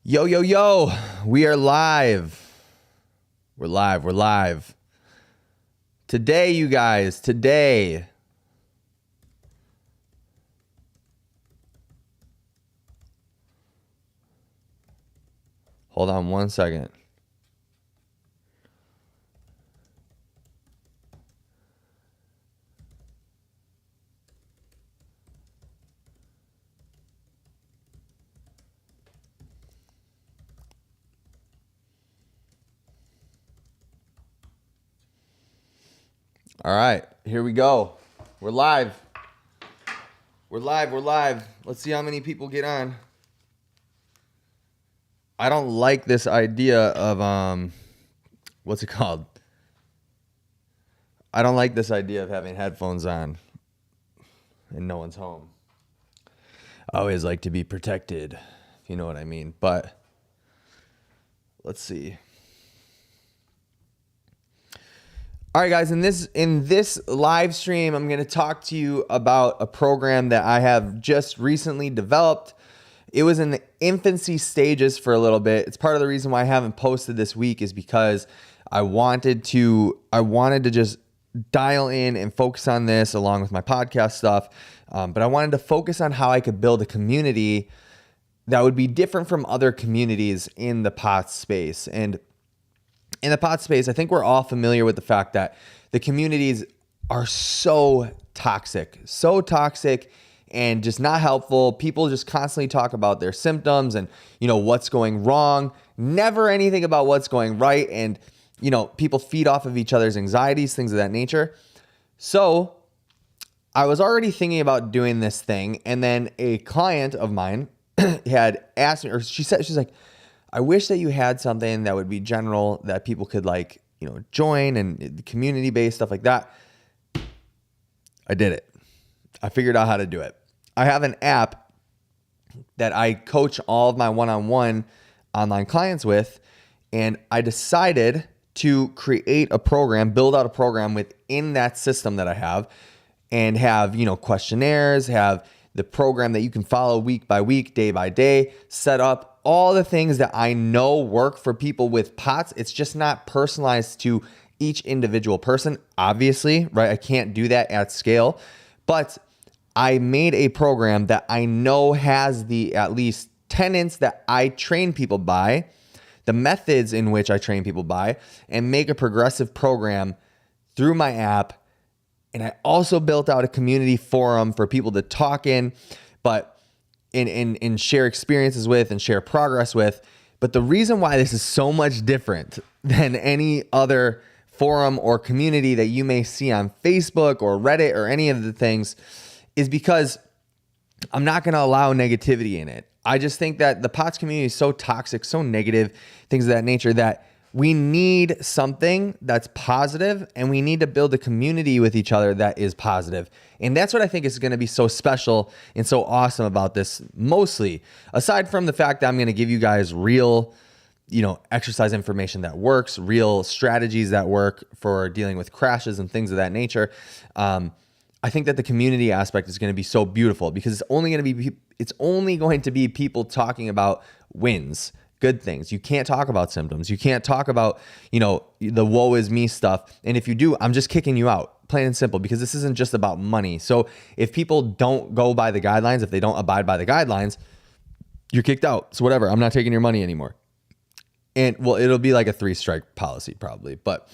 Yo, yo, yo, we are live. We're live. Today, you guys, hold on one second. All right, here we go. We're live. Let's see how many people get on. I don't like this idea of, what's it called? I don't like this idea of having headphones on and no one's home. I always like to be protected, if you know what I mean. But let's see. All right, guys, in this live stream, I'm going to talk to you about a program that I have just recently developed. It was in the infancy stages for a little bit. It's part of the reason why I haven't posted this week is because I wanted to just dial in and focus on this along with my podcast stuff. But I wanted to focus on how I could build a community that would be different from other communities in the POTS space. And in the POTS space, I think we're all familiar with the fact that the communities are so toxic and just not helpful. People just constantly talk about their symptoms and, what's going wrong, never anything about what's going right. And, people feed off of each other's anxieties, things of that nature. So I was already thinking about doing this thing. And then a client of mine had asked me, or she's like, I wish that you had something that would be general that people could join and community based stuff like that. I did it. I figured out how to do it. I have an app that I coach all of my one-on-one online clients with, and I decided to create a program, build out a program within that system that I have, and have, questionnaires, have the program that you can follow week by week, day by day, set up all the things that I know work for people with POTS. It's just not personalized to each individual person, obviously, right? I can't do that at scale, but I made a program that I know has the at least tenets that I train people by, the methods in which I train people by, and make a progressive program through my app. And I also built out a community forum for people to talk in, but and share experiences with and share progress with. But the reason why this is so much different than any other forum or community that you may see on Facebook or Reddit or any of the things is because I'm not going to allow negativity in it. I just think that the POTS community is so toxic, so negative, things of that nature, that we need something that's positive, and we need to build a community with each other that is positive. And that's what I think is going to be so special and so awesome about this, mostly, aside from the fact that I'm going to give you guys real, exercise information that works, real strategies that work for dealing with crashes and things of that nature. I think that the community aspect is going to be so beautiful because it's only going to be people talking about wins, good things. You can't talk about symptoms. You can't talk about, the woe is me stuff. And if you do, I'm just kicking you out, plain and simple, because this isn't just about money. So if people don't go by the guidelines, if they don't abide by the guidelines, you're kicked out. So whatever, I'm not taking your money anymore. And well, it'll be like a 3-strike policy probably. But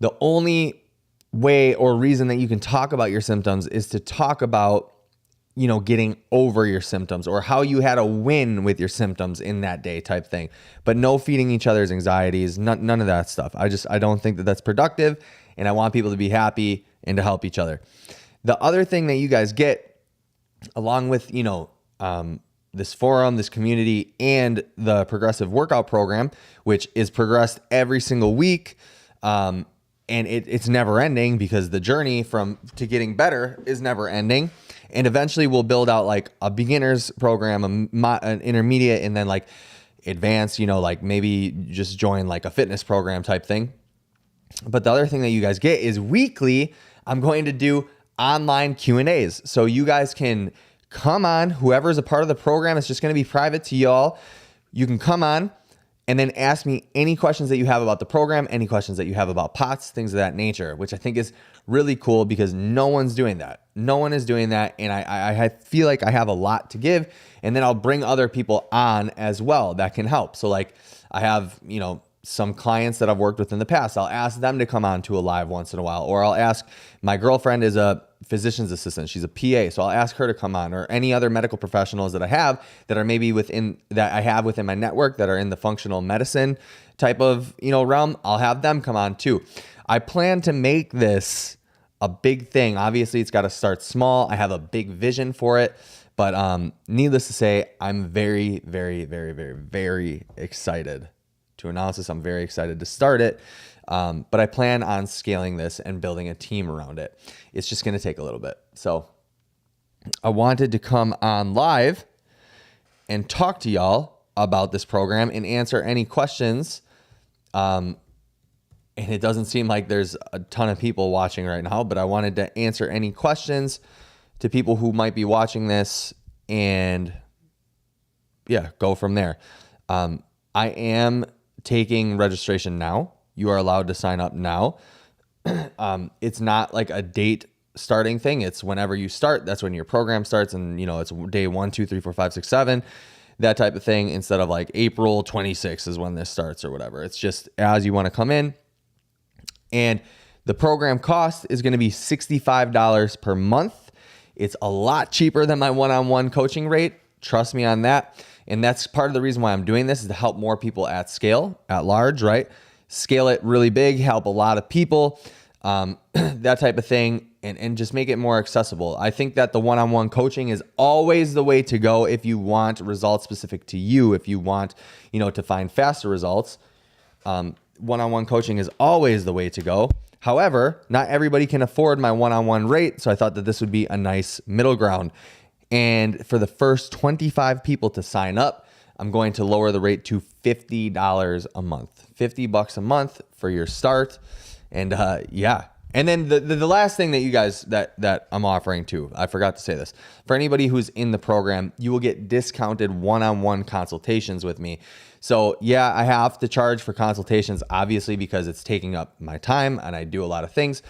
the only way or reason that you can talk about your symptoms is to talk about getting over your symptoms or how you had a win with your symptoms in that day type thing, but no feeding each other's anxieties, none of that stuff. I don't think that that's productive, and I want people to be happy and to help each other. The other thing that you guys get along with, this forum, this community, and the progressive workout program, which is progressed every single week. And it's never ending because the journey to getting better is never ending. And eventually we'll build out like a beginner's program, an intermediate, and then like advanced, maybe just join like a fitness program type thing. But the other thing that you guys get is weekly, I'm going to do online Q&As. So you guys can come on, whoever's a part of the program, it's just going to be private to y'all. you can come on and then ask me any questions that you have about the program, any questions that you have about POTS, things of that nature, which I think is really cool because no one's doing that. No one is doing that. And I feel like I have a lot to give. And then I'll bring other people on as well that can help. So like I have, some clients that I've worked with in the past. I'll ask them to come on to a live once in a while, or I'll ask, my girlfriend is a physician's assistant. She's a PA. So I'll ask her to come on, or any other medical professionals that I have that are maybe within my network that are in the functional medicine type of, realm. I'll have them come on too. I plan to make this a big thing. Obviously it's got to start small. I have a big vision for it, but needless to say, I'm very, very, very, very, very excited to announce this. I'm very excited to start it. But I plan on scaling this and building a team around it. It's just going to take a little bit. So I wanted to come on live and talk to y'all about this program and answer any questions. And it doesn't seem like there's a ton of people watching right now, but I wanted to answer any questions to people who might be watching this and go from there. I am taking registration now. You are allowed to sign up now. It's not like a date starting thing. It's whenever you start, that's when your program starts. And it's day 1, 2, 3, 4, 5, 6, 7, that type of thing, instead of like April 26th is when this starts or whatever. It's just as you want to come in. And the program cost is going to be $65 per month. It's a lot cheaper than my one-on-one coaching rate. Trust me on that. And that's part of the reason why I'm doing this, is to help more people at scale, at large, right? Scale it really big, help a lot of people, that type of thing, and just make it more accessible. I think that the one-on-one coaching is always the way to go if you want results specific to you, if you want, to find faster results. One-on-one coaching is always the way to go. However, not everybody can afford my one-on-one rate, so I thought that this would be a nice middle ground. And for the first 25 people to sign up, I'm going to lower the rate to $50 a month. $50 a month for your start. And And then the last thing that you guys that I'm offering too, I forgot to say this. For anybody who's in the program, you will get discounted one-on-one consultations with me. So yeah, I have to charge for consultations, obviously, because it's taking up my time and I do a lot of things.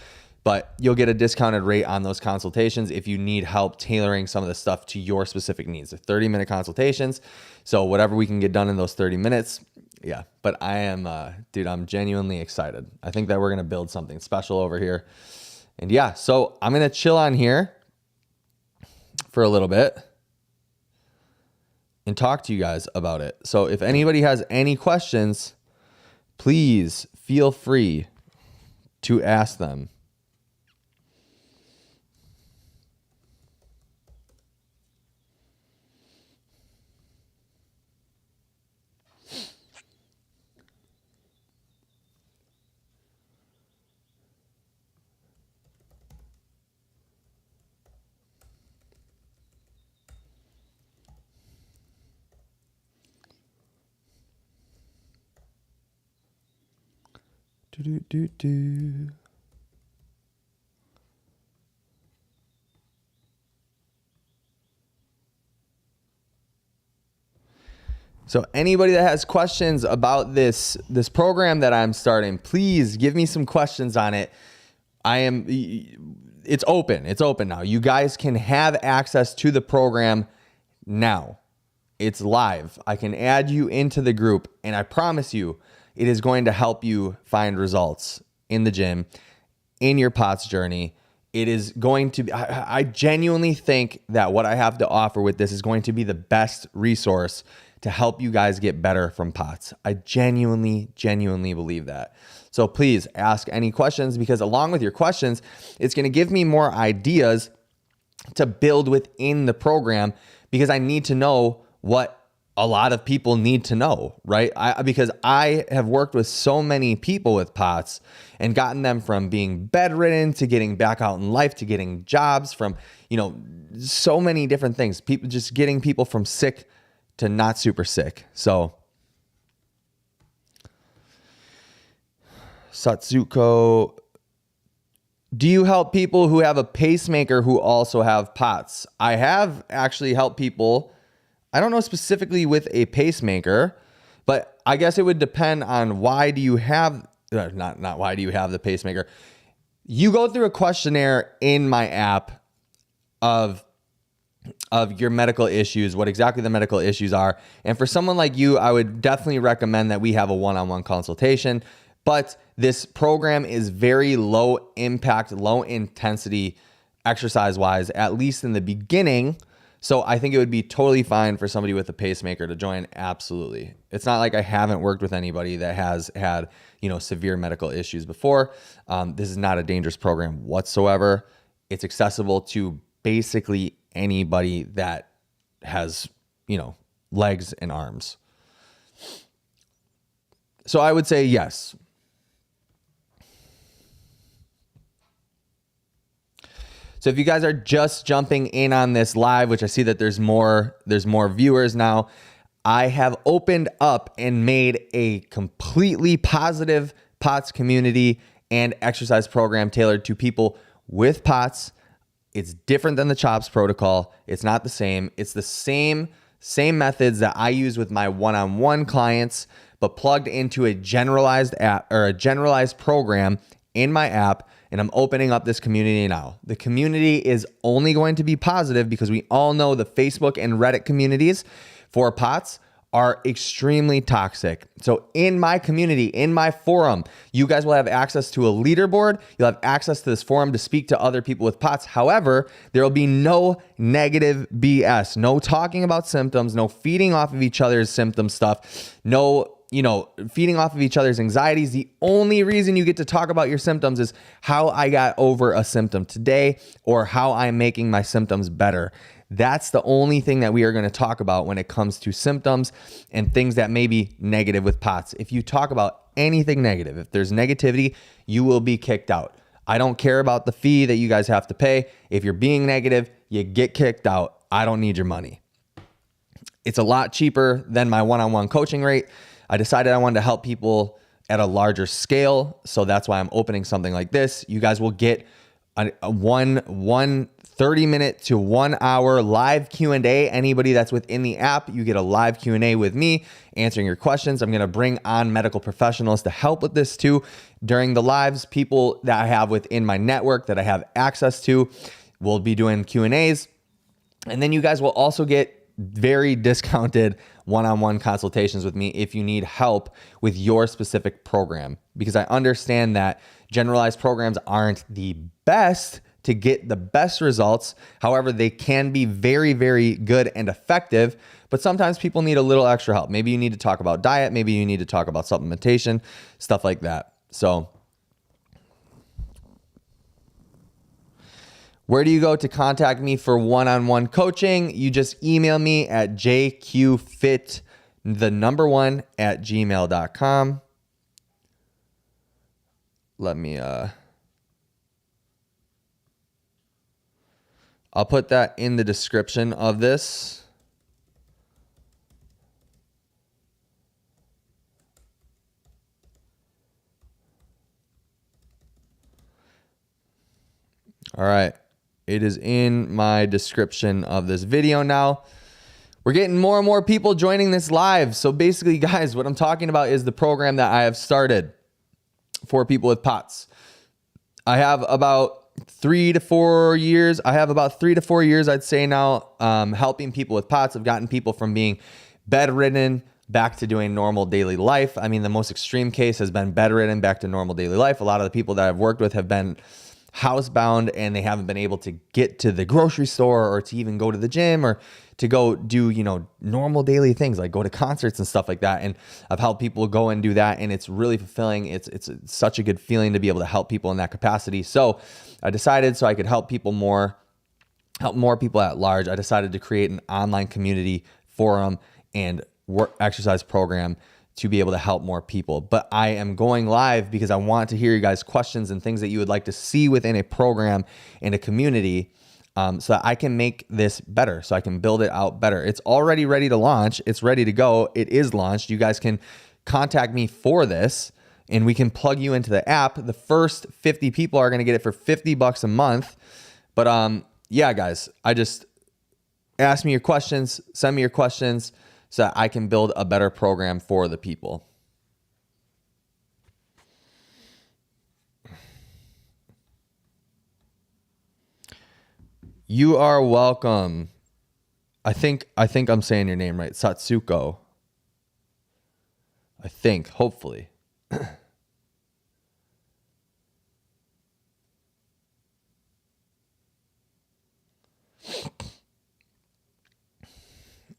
But you'll get a discounted rate on those consultations if you need help tailoring some of the stuff to your specific needs. They're 30-minute consultations. So whatever we can get done in those 30 minutes, yeah. But I am, I'm genuinely excited. I think that we're going to build something special over here. And yeah, so I'm going to chill on here for a little bit and talk to you guys about it. So if anybody has any questions, please feel free to ask them. So anybody that has questions about this program that I'm starting, please give me some questions on it. It's open. It's open now. You guys can have access to the program now. It's live. I can add you into the group, and I promise you, it is going to help you find results in the gym, in your POTS journey. It is going to be, I genuinely think that what I have to offer with this is going to be the best resource to help you guys get better from POTS. I genuinely believe that. So please ask any questions, because along with your questions, it's going to give me more ideas to build within the program, because I need to know what a lot of people need to know, right? Because I have worked with so many people with POTS and gotten them from being bedridden to getting back out in life to getting jobs, from, so many different things. People, just getting people from sick to not super sick. So Satsuko, do you help people who have a pacemaker who also have POTS? I have actually helped people, I don't know specifically with a pacemaker, I guess it would depend on why do you have, not why do you have the pacemaker. You go through a questionnaire in my app of your medical issues, what exactly the medical issues are. And for someone like you, I would definitely recommend that we have a one-on-one consultation. But this program is very low impact, low intensity exercise wise, at least in the beginning. So I think it would be totally fine for somebody with a pacemaker to join. Absolutely. It's not like I haven't worked with anybody that has had, severe medical issues before. This is not a dangerous program whatsoever. It's accessible to basically anybody that has, legs and arms. So I would say yes. So if you guys are just jumping in on this live, which I see that there's more viewers now, I have opened up and made a completely positive POTS community and exercise program tailored to people with POTS. It's different than the CHOPS protocol. It's not the same. It's the same methods that I use with my one-on-one clients, but plugged into a generalized app or a generalized program in my app. And I'm opening up this community now. The community is only going to be positive because we all know the Facebook and Reddit communities for POTS are extremely toxic. So in my community, in my forum, you guys will have access to a leaderboard. You'll have access to this forum to speak to other people with POTS. However, there will be no negative BS, no talking about symptoms, no feeding off of each other's symptom stuff, no feeding off of each other's anxieties. The only reason you get to talk about your symptoms is how I got over a symptom today or how I'm making my symptoms better. That's the only thing that we are going to talk about when it comes to symptoms and things that may be negative with POTS. If you talk about anything negative, if there's negativity, you will be kicked out. I don't care about the fee that you guys have to pay. If you're being negative, you get kicked out. I don't need your money. It's a lot cheaper than my one-on-one coaching rate. I decided I wanted to help people at a larger scale. So that's why I'm opening something like this. You guys will get a 30-minute to 1 hour live Q&A. Anybody that's within the app, you get a live Q&A with me answering your questions. I'm going to bring on medical professionals to help with this too. During the lives, people that I have within my network that I have access to will be doing Q&As. And then you guys will also get very discounted one-on-one consultations with me if you need help with your specific program, because I understand that generalized programs aren't the best to get the best results. However, they can be very, very good and effective, but sometimes people need a little extra help. Maybe you need to talk about diet. Maybe you need to talk about supplementation, stuff like that. So where do you go to contact me for one-on-one coaching? You just email me at jqfit1@gmail.com. Let me, I'll put that in the description of this. All right. It is in my description of this video now. We're getting more and more people joining this live. So basically, guys, what I'm talking about is the program that I have started for people with POTS. I have about 3 to 4 years. I'd say now, helping people with POTS. I've gotten people from being bedridden back to doing normal daily life. I mean, the most extreme case has been bedridden back to normal daily life. A lot of the people that I've worked with have been housebound and they haven't been able to get to the grocery store or to even go to the gym or to go do, normal daily things like go to concerts and stuff like that. And I've helped people go and do that. And it's really fulfilling. It's such a good feeling to be able to help people in that capacity. So I decided so I could help more people at large. I decided to create an online community forum and exercise program to be able to help more people. But I am going live because I want to hear you guys' questions and things that you would like to see within a program and a community, so that I can make this better, so I can build it out better. It's already ready to launch. It's ready to go. It is launched. You guys can contact me for this and we can plug you into the app. The first 50 people are going to get it for $50 a month. But yeah, guys, I just ask me your questions, send me your questions, so that I can build a better program for the people. You are welcome. I think I'm saying your name right. Satsuko. I think, hopefully.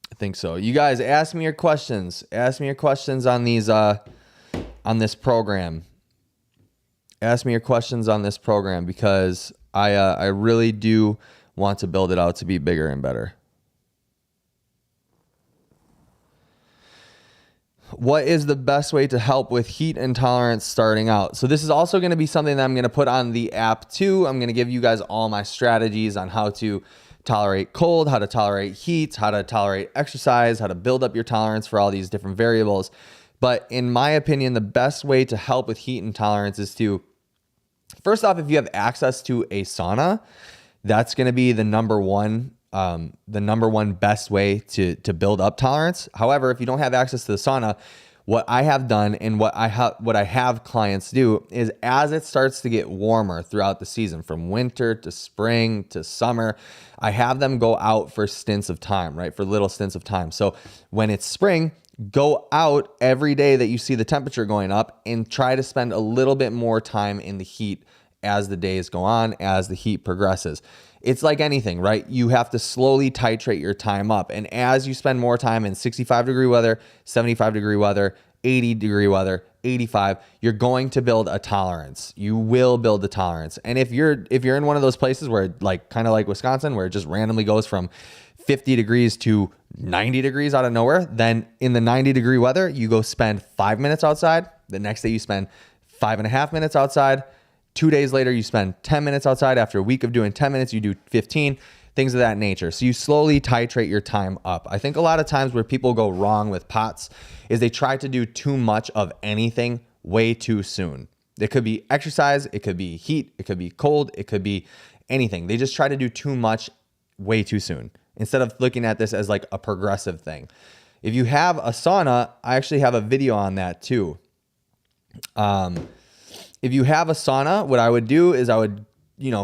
I think so. You guys ask me your questions. Ask me your questions on these on this program. Ask me your questions on this program because I really do want to build it out to be bigger and better. What is the best way to help with heat intolerance starting out? So this is also going to be something that I'm going to put on the app too. I'm going to give you guys all my strategies on how to tolerate cold, how to tolerate heat, how to tolerate exercise, how to build up your tolerance for all these different variables. But in my opinion, the best way to help with heat intolerance is to, first off, if you have access to a sauna, that's going to be the number one best way to build up tolerance. However, if you don't have access to the sauna, what I have done and what I have clients do is, as it starts to get warmer throughout the season, from winter to spring to summer, I have them go out for stints of time, right? For little stints of time. So when it's spring, go out every day that you see the temperature going up and try to spend a little bit more time in the heat as the days go on, as the heat progresses. It's like anything, right? You have to slowly titrate your time up. And as you spend more time in 65-degree weather, 75-degree weather, 80-degree weather, 85, you're going to build a tolerance. You will build the tolerance. And if you're in one of those places where, like, kind of like Wisconsin, where it just randomly goes from 50 degrees to 90 degrees out of nowhere, then in the 90-degree weather, you go spend 5 minutes outside. The next day you spend 5.5 minutes outside. 2 days later, you spend 10 minutes outside. After a week of doing 10 minutes, you do 15, things of that nature. So you slowly titrate your time up. I think a lot of times where people go wrong with POTS is they try to do too much of anything way too soon. It could be exercise, it could be heat, it could be cold, it could be anything. They just try to do too much way too soon instead of looking at this as like a progressive thing. If you have a sauna, I actually have a video on that too. If you have a sauna, what I would do is I would,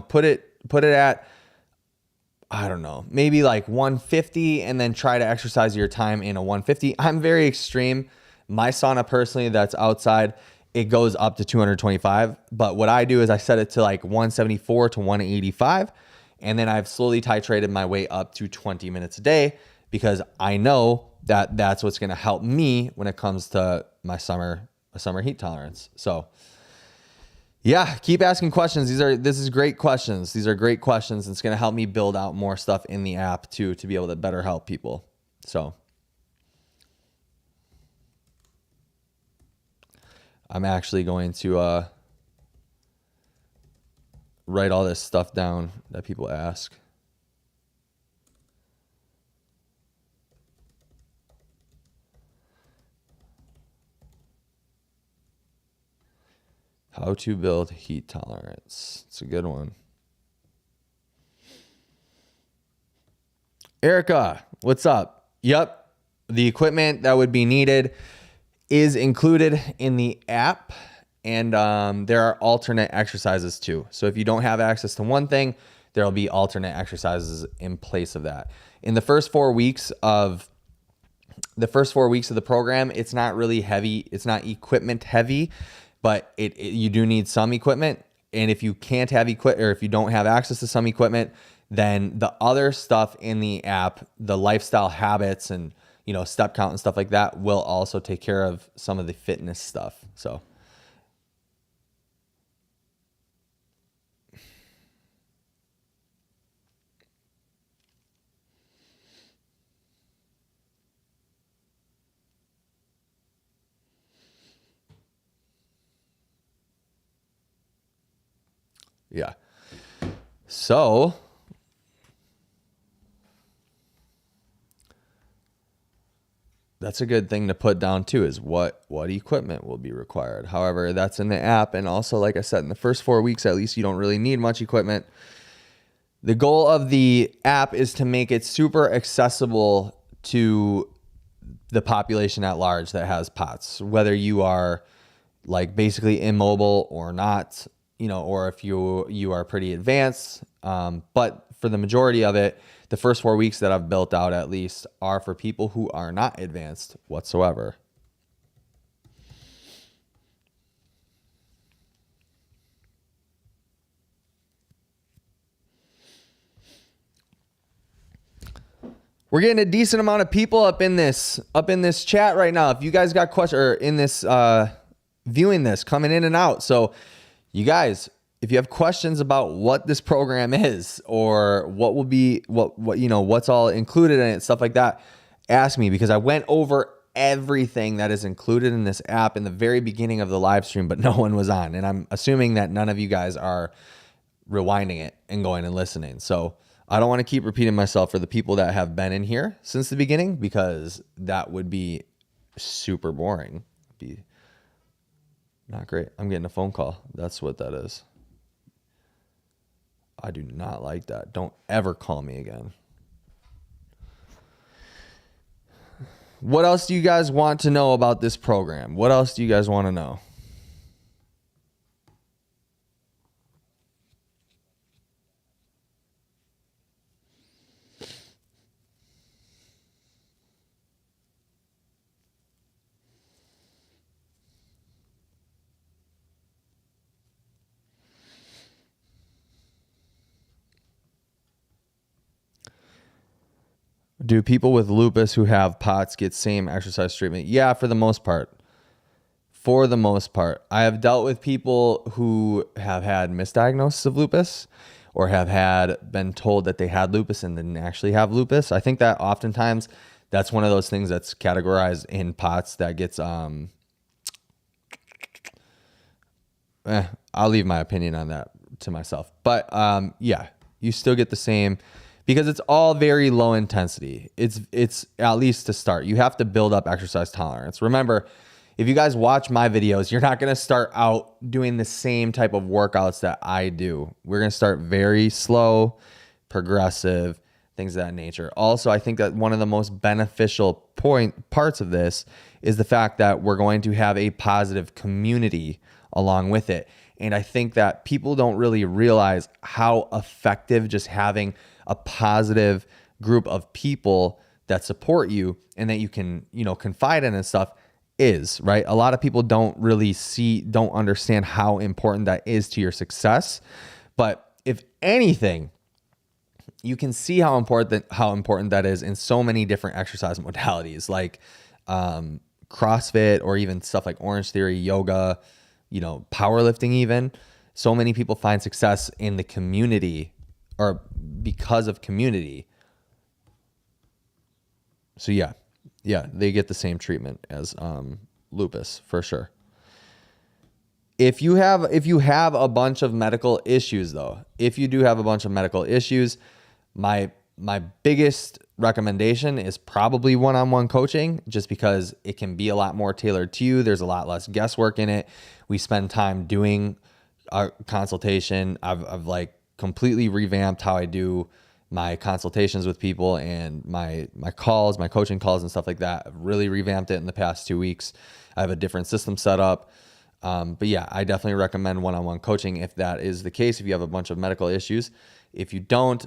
put it at, I don't know, maybe like 150 and then try to exercise your time in a 150. I'm very extreme. My sauna personally that's outside, it goes up to 225. But what I do is I set it to like 174 to 185. And then I've slowly titrated my way up to 20 minutes a day because I know that that's what's going to help me when it comes to my summer heat tolerance. So yeah, keep asking questions. This is great questions. These are great questions. It's going to help me build out more stuff in the app too, to be able to better help people. So I'm actually going to write all this stuff down that people ask. How to build heat tolerance. It's a good one. Erica, what's up? Yep. The equipment that would be needed is included in the app. And there are alternate exercises too. So if you don't have access to one thing, there'll be alternate exercises in place of that. In the first 4 weeks of the program, it's not really heavy. It's not equipment heavy, but you do need some equipment. And if you can't have equipment, or if you don't have access to some equipment, then the other stuff in the app, the lifestyle habits and, step count and stuff like that, will also take care of some of the fitness stuff. So yeah. So that's a good thing to put down too, is what equipment will be required. However, that's in the app. And also, like I said, in the first 4 weeks, at least, you don't really need much equipment. The goal of the app is to make it super accessible to the population at large that has POTS, whether you are like basically immobile or not, you know, or if you are pretty advanced. But for the majority of it, the first 4 weeks that I've built out at least are for people who are not advanced whatsoever. We're getting a decent amount of people up in this chat right now. If you guys got questions, or in this viewing this, coming in and out. So you guys, if you have questions about what this program is, or what will be what you know, what's all included in it, stuff like that, ask me, because I went over everything that is included in this app in the very beginning of the live stream, but no one was on. And I'm assuming that none of you guys are rewinding it and going and listening. So I don't want to keep repeating myself for the people that have been in here since the beginning, because that would be super boring. Be not great. I'm getting a phone call. That's what that is. I do not like that. Don't ever call me again. What else do you guys want to know about this program? What else do you guys want to know? Do people with lupus who have POTS get same exercise treatment? Yeah, for the most part. For the most part. I have dealt with people who have had misdiagnosis of lupus, or have been told that they had lupus and didn't actually have lupus. I think that oftentimes that's one of those things that's categorized in POTS that gets I'll leave my opinion on that to myself. But yeah, you still get the same, because it's all very low intensity. It's at least to start. You have to build up exercise tolerance. Remember, if you guys watch my videos, you're not going to start out doing the same type of workouts that I do. We're going to start very slow, progressive, things of that nature. Also, I think that one of the most beneficial parts of this is the fact that we're going to have a positive community along with it. And I think that people don't really realize how effective just having a positive group of people that support you and that you can, you know, confide in and stuff is, right? A lot of people don't understand how important that is to your success. But if anything, you can see how important that is in so many different exercise modalities, like CrossFit, or even stuff like Orange Theory, yoga, you know, powerlifting even. So many people find success in the community, or because of community. So yeah, they get the same treatment as lupus for sure. If you have a bunch of medical issues though, if you do have a bunch of medical issues, my biggest recommendation is probably one-on-one coaching, just because it can be a lot more tailored to you. There's a lot less guesswork in it. We spend time doing a consultation. I've like completely revamped how I do my consultations with people, and my calls, my coaching calls and stuff like that. I've really revamped it in the past 2 weeks. I have a different system set up. But yeah, I definitely recommend one-on-one coaching if that is the case, if you have a bunch of medical issues. If you don't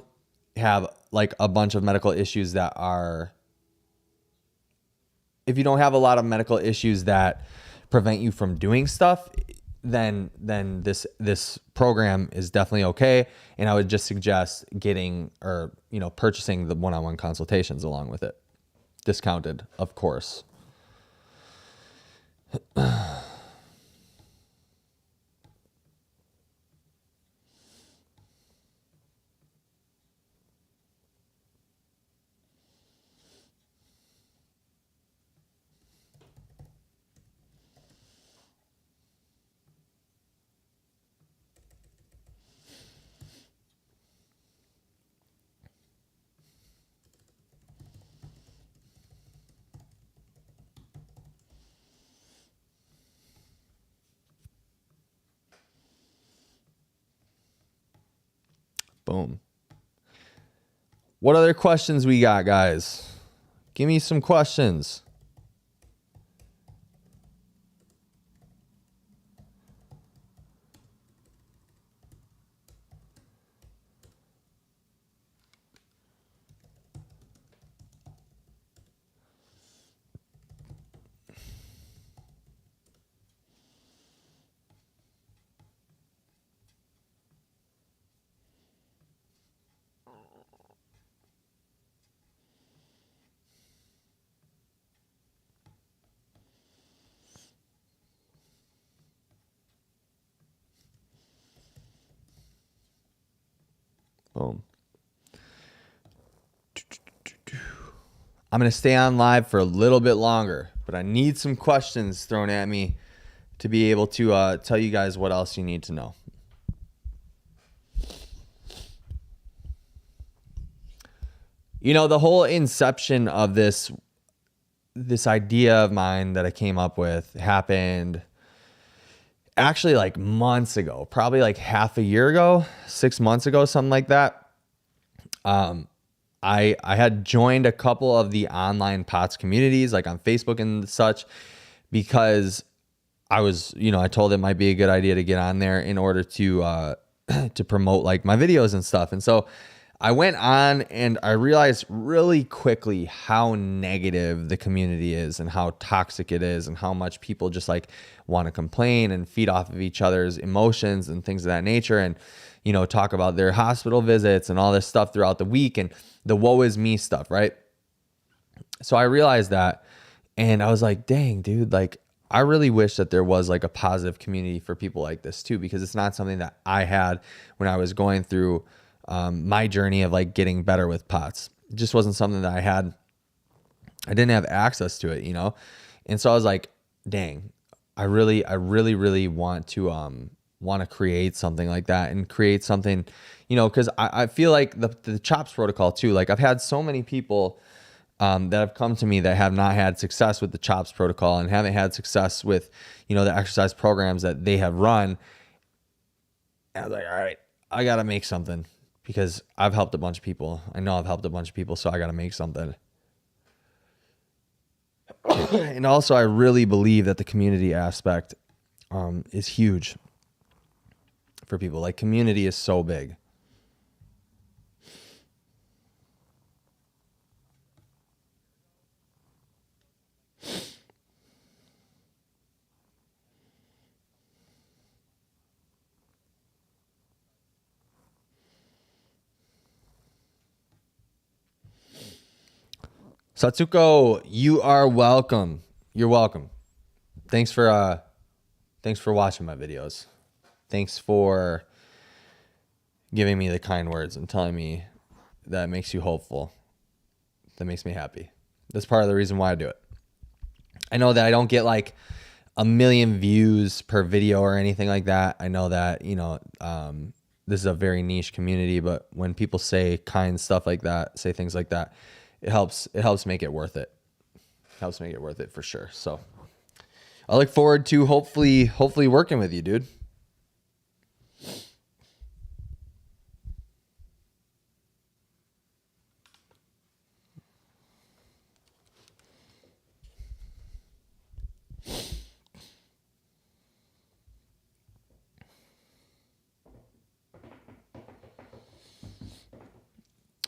have like a bunch of medical issues if you don't have a lot of medical issues that prevent you from doing stuff, then this program is definitely okay. And I would just suggest purchasing the one-on-one consultations along with it. Discounted, of course. Boom. What other questions we got, guys? Give me some questions. Boom. I'm going to stay on live for a little bit longer, but I need some questions thrown at me to be able to tell you guys what else you need to know. You know, the whole inception of this idea of mine that I came up with happened actually like months ago, probably like half a year ago, 6 months ago, something like that. I had joined a couple of the online POTS communities, like on Facebook and such, because I was, I told it might be a good idea to get on there in order to to promote like my videos and stuff. And so I went on and I realized really quickly how negative the community is and how toxic it is and how much people just like want to complain and feed off of each other's emotions and things of that nature. And, talk about their hospital visits and all this stuff throughout the week and the woe is me stuff, right? So I realized that and I was like, dang, dude, like I really wish that there was like a positive community for people like this too, because it's not something that I had when I was going through my journey of like getting better with POTS. It just wasn't something that I had. I didn't have access to it, And so I was like, dang, I really want to create something like that and create something, because I feel like the CHOPS protocol too, like I've had so many people that have come to me that have not had success with the CHOPS protocol and haven't had success with, the exercise programs that they have run. And I was like, all right, I got to make something because I've helped a bunch of people. I know I've helped a bunch of people, so I got to make something. And also I really believe that the community aspect is huge for people. Like community is so big. Satsuko, you are welcome. You're welcome. Thanks for watching my videos. Thanks for giving me the kind words and telling me that makes you hopeful. That makes me happy. That's part of the reason why I do it. I know that I don't get like 1 million views per video or anything like that. I know that, this is a very niche community, but when people say kind stuff like that, say things like that, it helps make it worth it. It helps make it worth it for sure. So I look forward to hopefully working with you, dude.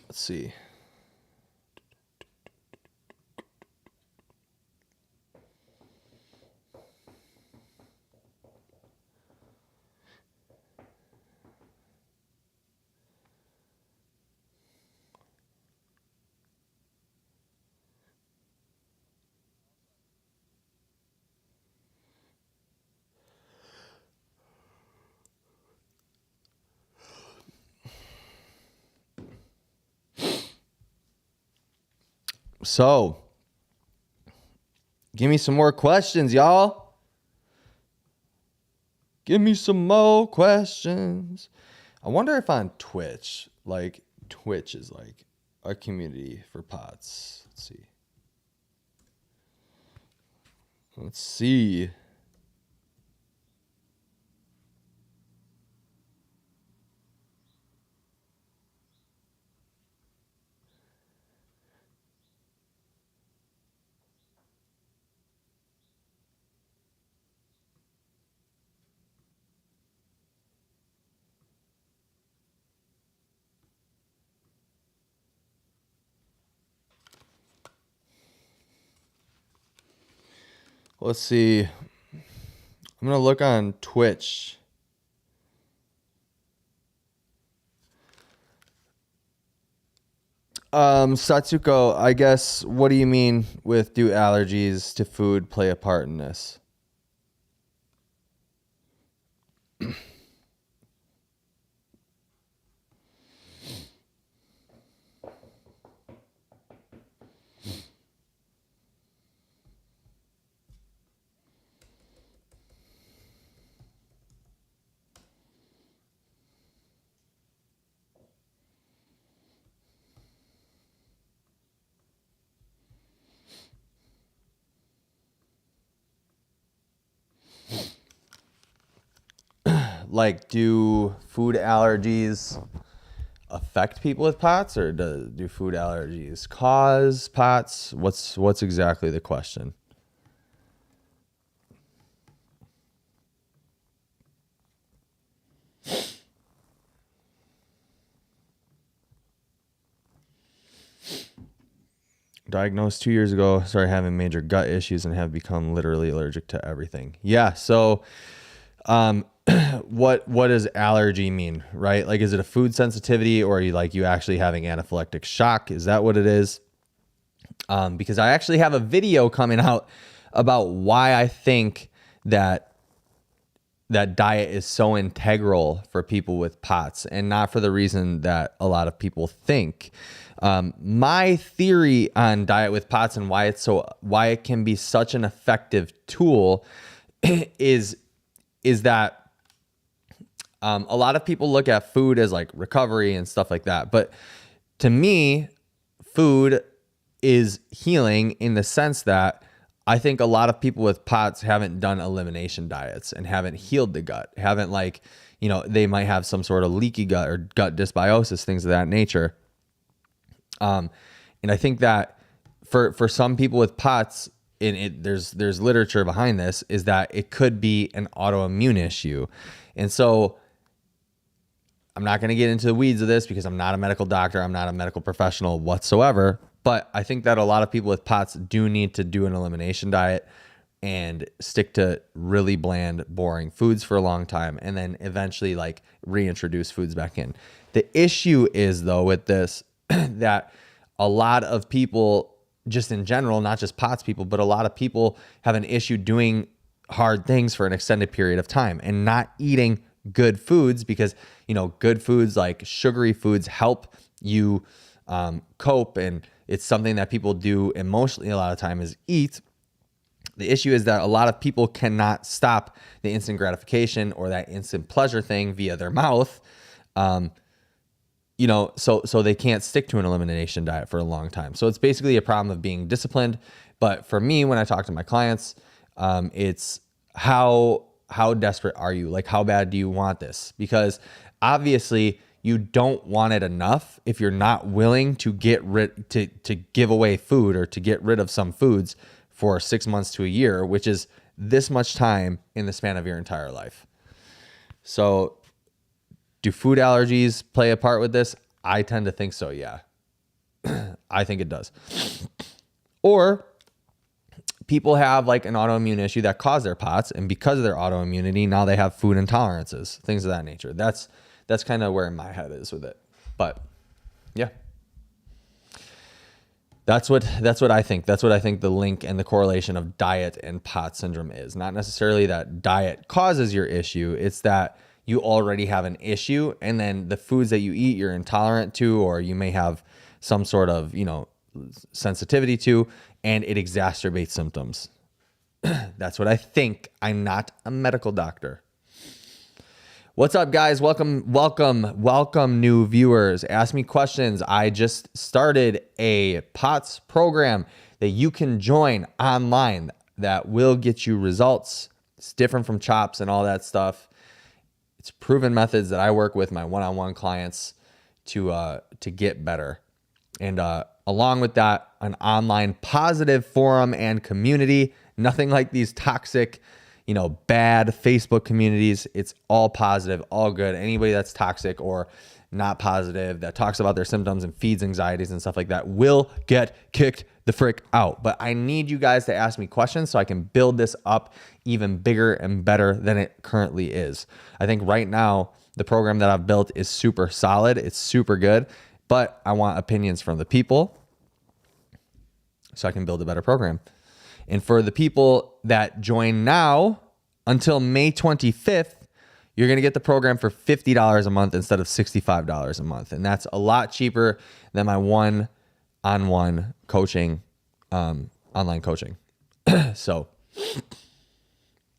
Let's see. So, give me some more questions, y'all. Give me some more questions. I wonder if on Twitch, like Twitch is like a community for POTS. Let's see. Let's see. I'm going to look on Twitch. Satsuko, I guess, what do you mean with do allergies to food play a part in this? like, do food allergies affect people with POTS, or do food allergies cause POTS? What's exactly the question? Diagnosed 2 years ago, started having major gut issues and have become literally allergic to everything. Yeah. So, what does allergy mean, right? Like, is it a food sensitivity, or are you actually having anaphylactic shock? Is that what it is? Because I actually have a video coming out about why I think that diet is so integral for people with POTS, and not for the reason that a lot of people think. My theory on diet with POTS and why it can be such an effective tool is that a lot of people look at food as like recovery and stuff like that. But to me, food is healing in the sense that I think a lot of people with POTS haven't done elimination diets and haven't healed the gut, haven't they might have some sort of leaky gut or gut dysbiosis, things of that nature. And I think that for some people with POTS, there's literature behind this, is that it could be an autoimmune issue. And so I'm not going to get into the weeds of this because I'm not a medical doctor. I'm not a medical professional whatsoever. But I think that a lot of people with POTS do need to do an elimination diet and stick to really bland, boring foods for a long time, and then eventually reintroduce foods back in. The issue is, though, with this, that a lot of people, just in general, not just POTS people, but a lot of people have an issue doing hard things for an extended period of time and not eating good foods, because, good foods like sugary foods help you cope, and it's something that people do emotionally a lot of time is eat. The issue is that a lot of people cannot stop the instant gratification or that instant pleasure thing via their mouth. So they can't stick to an elimination diet for a long time. So it's basically a problem of being disciplined. But for me, when I talk to my clients, it's how desperate are you? Like, how bad do you want this? Because obviously you don't want it enough if you're not willing to to give away food or to get rid of some foods for 6 months to a year, which is this much time in the span of your entire life. So do food allergies play a part with this? I tend to think so, yeah. I think it does. Or people have like an autoimmune issue that caused their POTS, and because of their autoimmunity, now they have food intolerances, things of that nature. That's kind of where my head is with it. But yeah. That's what I think. That's what I think the link and the correlation of diet and POTS syndrome is. Not necessarily that diet causes your issue. It's that you already have an issue, and then the foods that you eat you're intolerant to, or you may have some sort of, sensitivity to, and it exacerbates symptoms. That's what I think. I'm not a medical doctor. What's up, guys? Welcome new viewers. Ask me questions. I just started a POTS program that you can join online that will get you results. It's different from CHOPS and all that stuff. It's proven methods that I work with my one-on-one clients to get better. And along with that, an online positive forum and community. Nothing like these toxic, bad Facebook communities. It's all positive, all good. Anybody that's toxic or not positive, that talks about their symptoms and feeds anxieties and stuff like that, will get kicked the frick out. But I need you guys to ask me questions so I can build this up even bigger and better than it currently is. I think right now, the program that I've built is super solid. It's super good, but I want opinions from the people so I can build a better program. And for the people that join now, until May 25th, you're going to get the program for $50 a month instead of $65 a month. And that's a lot cheaper than my one-on-one coaching, online coaching. So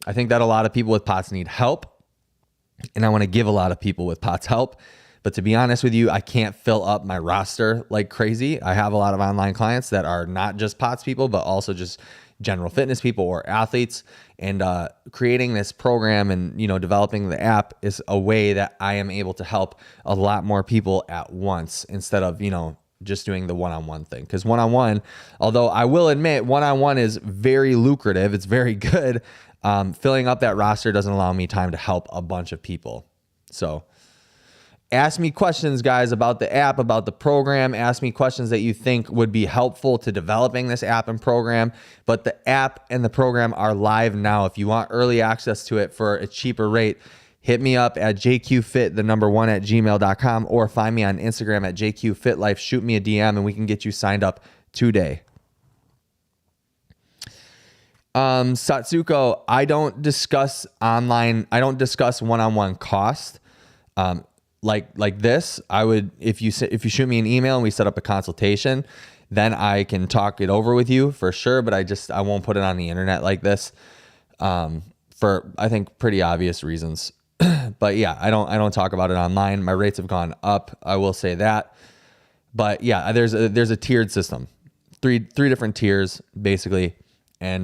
I think that a lot of people with POTS need help. And I want to give a lot of people with POTS help. But to be honest with you, I can't fill up my roster like crazy. I have a lot of online clients that are not just POTS people, but also just general fitness people or athletes. And creating this program and, developing the app is a way that I am able to help a lot more people at once instead of, just doing the one-on-one thing. Because one-on-one, although I will admit one-on-one is very lucrative, it's very good, filling up that roster doesn't allow me time to help a bunch of people. So ask me questions, guys, about the app, about the program. Ask me questions that you think would be helpful to developing this app and program. But the app and the program are live now. If you want early access to it for a cheaper rate, hit me up at jqfit1@gmail.com or find me on Instagram at jqfitlife. Shoot me a DM and we can get you signed up today. Satsuko, I don't discuss one-on-one cost. Like this, I would, if you shoot me an email and we set up a consultation, then I can talk it over with you for sure. But I won't put it on the internet like this, for I think pretty obvious reasons. But yeah, I don't talk about it online. My rates have gone up, I will say that. But yeah, there's a tiered system, three different tiers basically, and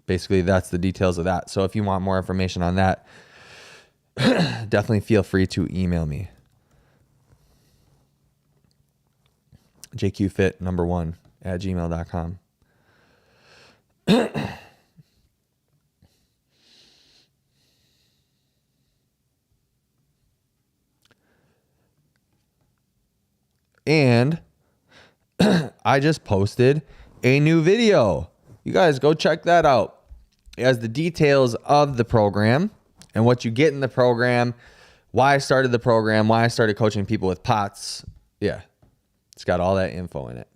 basically that's the details of that. So if you want more information on that, definitely feel free to email me. jqfit1@gmail.com. And I just posted a new video. You guys go check that out. It has the details of the program and what you get in the program, why I started the program, why I started coaching people with POTS. Yeah, it's got all that info in it.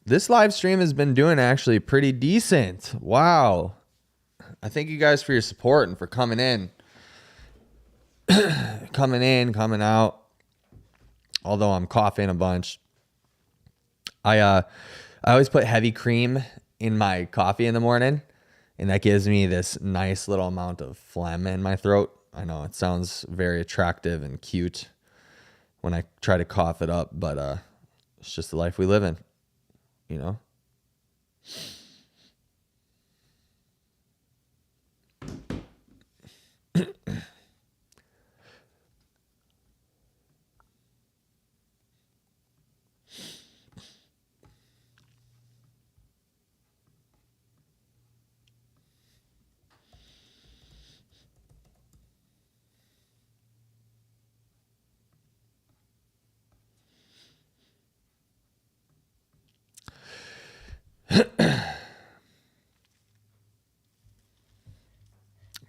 This live stream has been doing actually pretty decent. Wow. I thank you guys for your support and for coming in. Coming out. Although I'm coughing a bunch. I always put heavy cream in my coffee in the morning, and that gives me this nice little amount of phlegm in my throat. I know it sounds very attractive and cute when I try to cough it up, but it's just the life we live in, you know?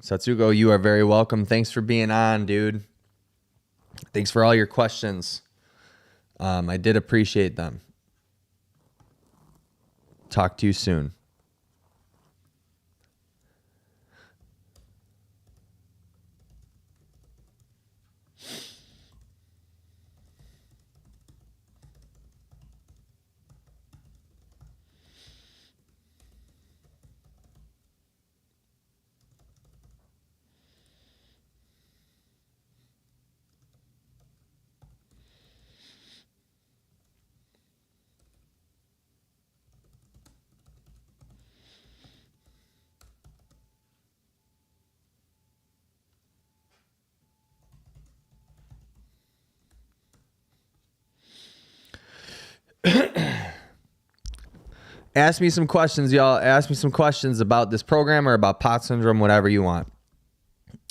Satsuko, you are very welcome. Thanks for being on, dude. Thanks for all your questions. I did appreciate them. Talk to you soon. Ask me some questions, y'all. Ask me some questions about this program or about POTS syndrome, whatever you want.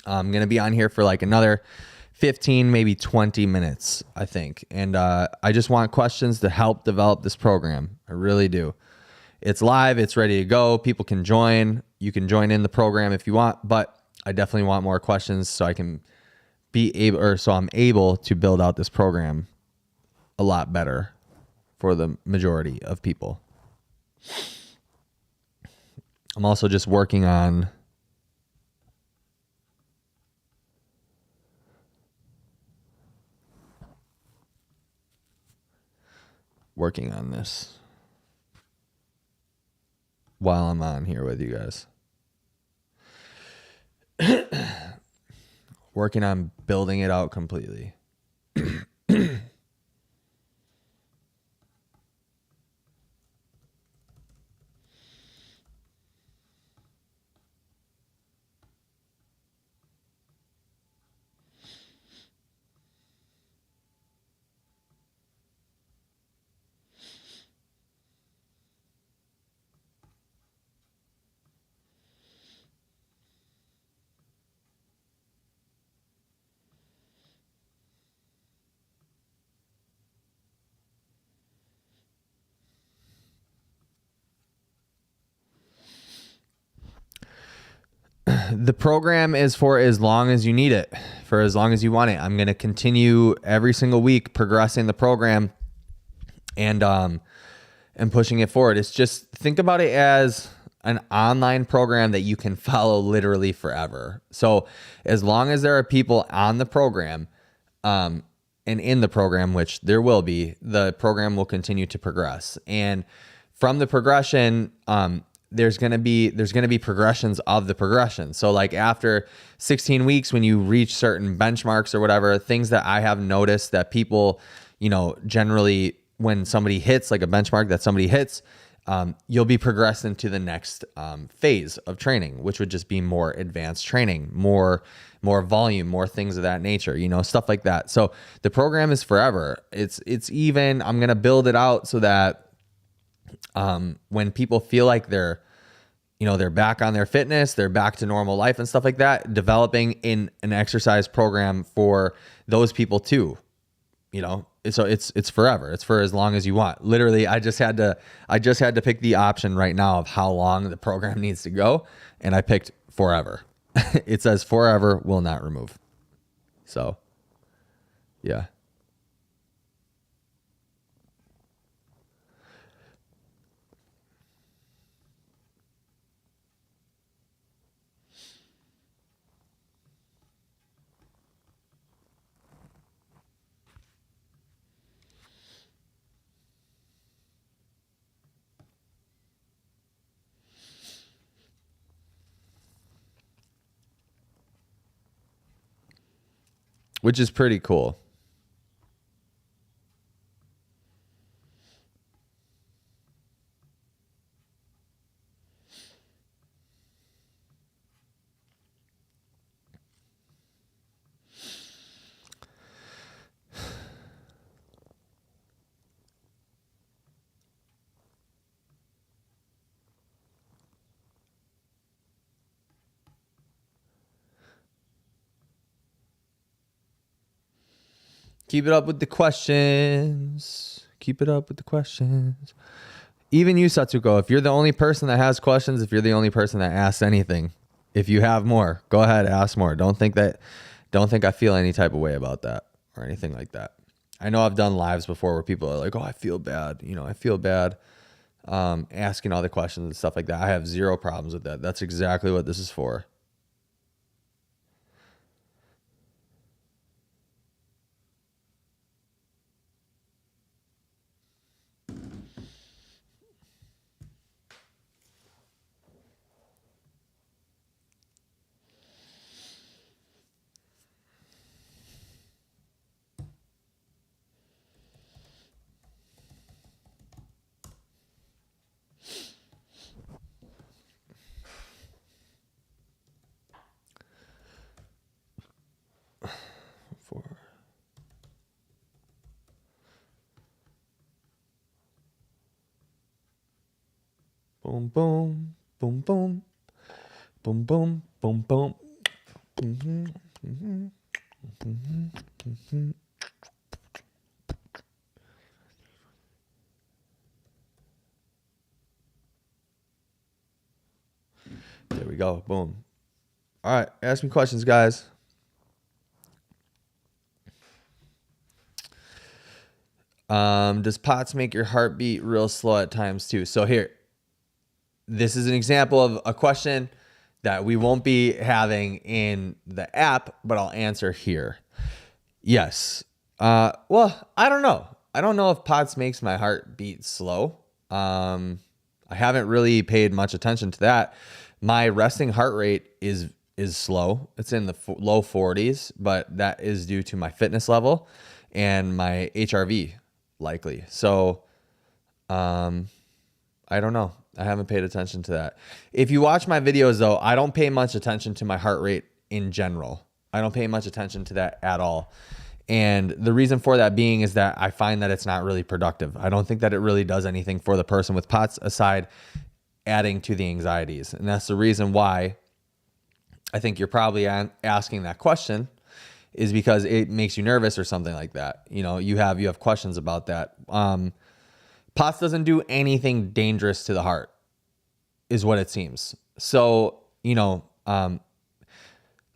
I'm going to be on here for like another 15, maybe 20 minutes, I think. And I just want questions to help develop this program. I really do. It's live. It's ready to go. People can join. You can join in the program if you want, but I definitely want more questions so I can I'm able to build out this program a lot better for the majority of people. I'm also just working on working on this while I'm on here with you guys. Working on building it out completely. The program is for as long as you need it, for as long as you want it. I'm going to continue every single week progressing the program and pushing it forward. It's just, think about it as an online program that you can follow literally forever. So as long as there are people on the program and in the program, which there will be, the program will continue to progress. And from the progression, there's going to be progressions of the progression. So like after 16 weeks, when you reach certain benchmarks or whatever, things that I have noticed that people, generally when somebody hits like a benchmark that somebody hits, you'll be progressed into the next phase of training, which would just be more advanced training, more volume, more things of that nature, stuff like that. So the program is forever. It's even, I'm going to build it out so that when people feel like they're back on their fitness, they're back to normal life and stuff like that, developing in an exercise program for those people too, so it's forever. It's for as long as you want. Literally, I just had to pick the option right now of how long the program needs to go. And I picked forever. It says forever, will not remove. So yeah. Which is pretty cool. Keep it up with the questions. Keep it up with the questions. Even you, Satsuko, if you're the only person that has questions, if you're the only person that asks anything, if you have more, go ahead, ask more. Don't think I feel any type of way about that or anything like that. I know I've done lives before where people are like, oh, I feel bad. I feel bad asking all the questions and stuff like that. I have zero problems with that. That's exactly what this is for. Boom, boom, boom, boom, boom, boom, boom, boom. Mm-hmm, mm-hmm, mm-hmm, mm-hmm. There we go. Boom. All right. Ask me questions, guys. Does POTS make your heart beat real slow at times too? So here, this is an example of a question that we won't be having in the app, but I'll answer here. Yes. Well, I don't know. I don't know if POTS makes my heart beat slow. I haven't really paid much attention to that. My resting heart rate is slow. It's in the low 40s, but that is due to my fitness level and my HRV likely. So, I don't know. I haven't paid attention to that. If you watch my videos though, I don't pay much attention to my heart rate in general. I don't pay much attention to that at all. And the reason for that being is that I find that it's not really productive. I don't think that it really does anything for the person with POTS aside adding to the anxieties. And that's the reason why I think you're probably asking that question, is because it makes you nervous or something like that. You know, you have questions about that. POTS doesn't do anything dangerous to the heart, is what it seems. So, you know,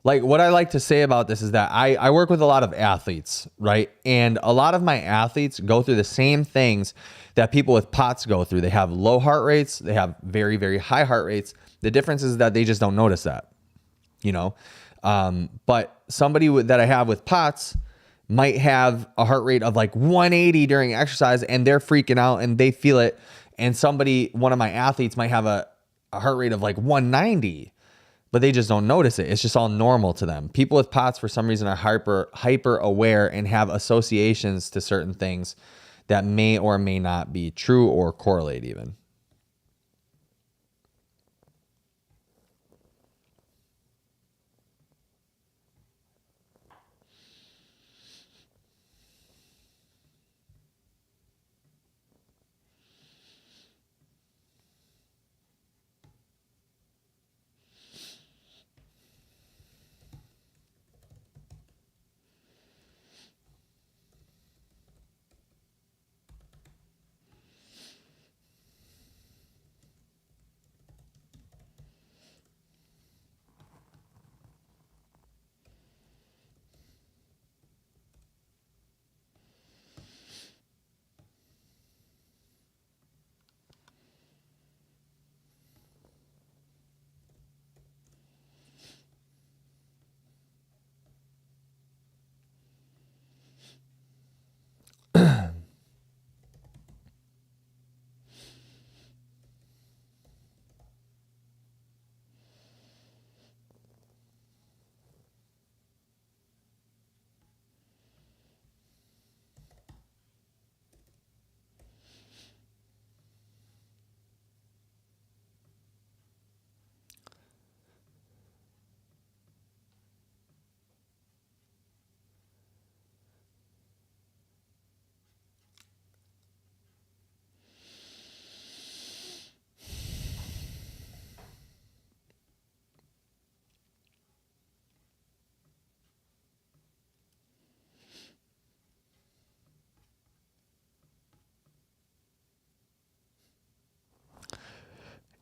like what I like to say about this is that I work with a lot of athletes, right? And a lot of my athletes go through the same things that people with POTS go through. They have low heart rates. They have very, very high heart rates. The difference is that they just don't notice that, you know? But somebody that I have with POTS might have a heart rate of like 180 during exercise and they're freaking out and they feel it. And one of my athletes might have a heart rate of like 190, but they just don't notice it. It's just all normal to them. People with POTS for some reason are hyper aware and have associations to certain things that may or may not be true or correlate even.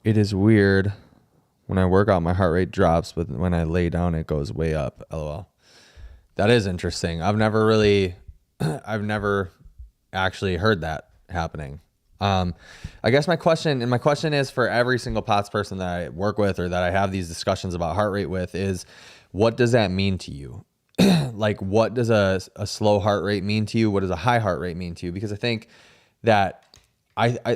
It is weird. When I work out, my heart rate drops, but when I lay down, it goes way up. LOL. That is interesting. I've never actually heard that happening. I guess my question is for every single POTS person that I work with or that I have these discussions about heart rate with is, what does that mean to you? Like, what does a slow heart rate mean to you? What does a high heart rate mean to you? Because I think that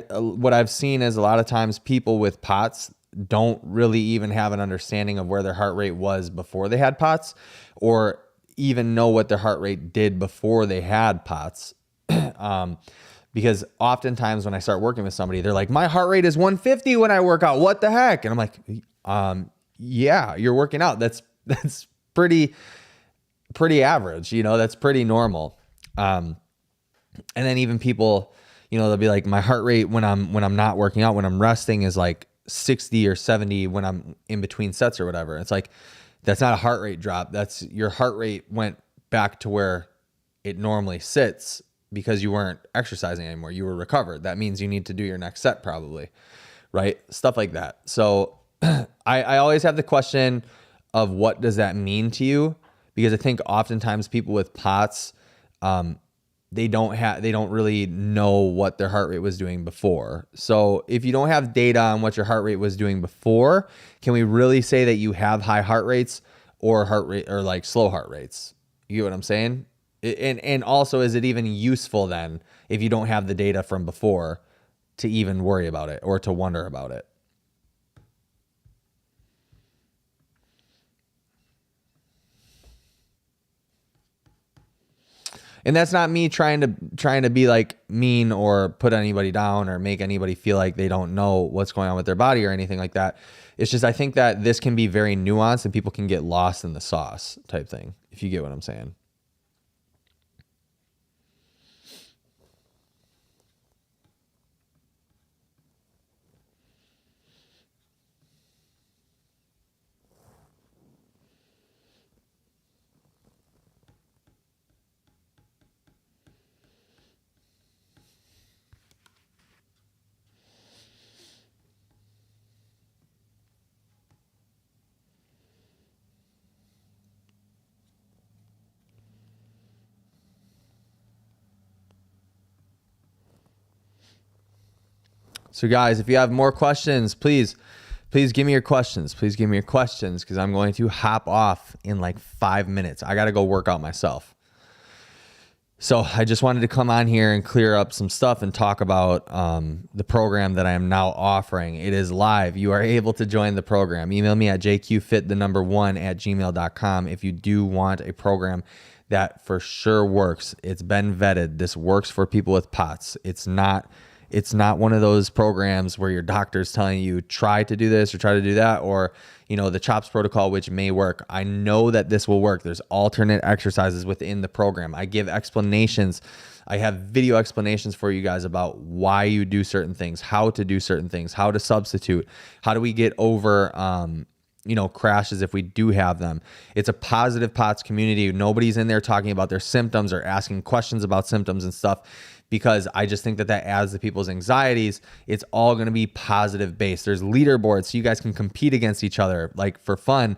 what I've seen is a lot of times people with POTS don't really even have an understanding of where their heart rate was before they had POTS, or even know what their heart rate did before they had POTS. Because oftentimes when I start working with somebody, they're like, my heart rate is 150 when I work out. What the heck? And I'm like, yeah, you're working out. That's pretty average. You know, that's pretty normal. And then even people, you know, they'll be like, my heart rate when I'm not working out, when I'm resting, is like 60 or 70 when I'm in between sets or whatever. It's like, that's not a heart rate drop. That's your heart rate went back to where it normally sits because you weren't exercising anymore. You were recovered. That means you need to do your next set probably, right? Stuff like that. So I always have the question of, what does that mean to you? Because I think oftentimes people with POTS, they don't really know what their heart rate was doing before. So if you don't have data on what your heart rate was doing before, can we really say that you have high heart rates or like slow heart rates? You get what I'm saying? And also, is it even useful then if you don't have the data from before to even worry about it or to wonder about it. And that's not me trying to be like mean or put anybody down or make anybody feel like they don't know what's going on with their body or anything like that. It's just, I think that this can be very nuanced and people can get lost in the sauce type thing, if you get what I'm saying. So guys, if you have more questions, please give me your questions. Please give me your questions because I'm going to hop off in like 5 minutes. I got to go work out myself. So I just wanted to come on here and clear up some stuff and talk about the program that I am now offering. It is live. You are able to join the program. Email me at jqfit1@gmail.com if you do want a program that for sure works. It's been vetted. This works for people with POTS. It's not one of those programs where your doctor's telling you try to do this or try to do that, or the CHOPS protocol, which may work. I know that this will work. There's alternate exercises within the program. I give explanations. I have video explanations for you guys about why you do certain things, how to do certain things, how to substitute, how do we get over crashes if we do have them. It's a positive POTS community. Nobody's in there talking about their symptoms or asking questions about symptoms and stuff, because I just think that adds to people's anxieties. It's all going to be positive based. There's leaderboards so you guys can compete against each other like for fun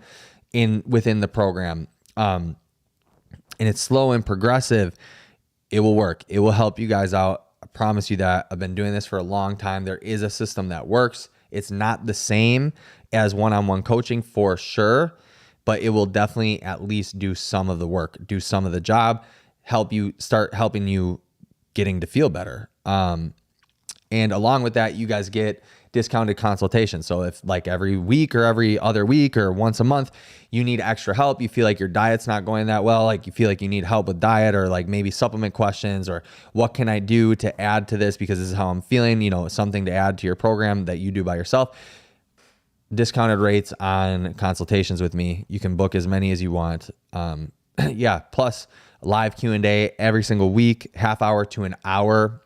within the program. And it's slow and progressive. It will work. It will help you guys out. I promise you that. I've been doing this for a long time. There is a system that works. It's not the same as one-on-one coaching for sure, but it will definitely at least do some of the work, do some of the job, helping you getting to feel better. And along with that, you guys get discounted consultations. So if like every week or every other week or once a month, you need extra help, you feel like your diet's not going that well, like you feel like you need help with diet or like maybe supplement questions, or what can I do to add to this because this is how I'm feeling, something to add to your program that you do by yourself. Discounted rates on consultations with me. You can book as many as you want. Plus live Q&A every single week, half hour to an hour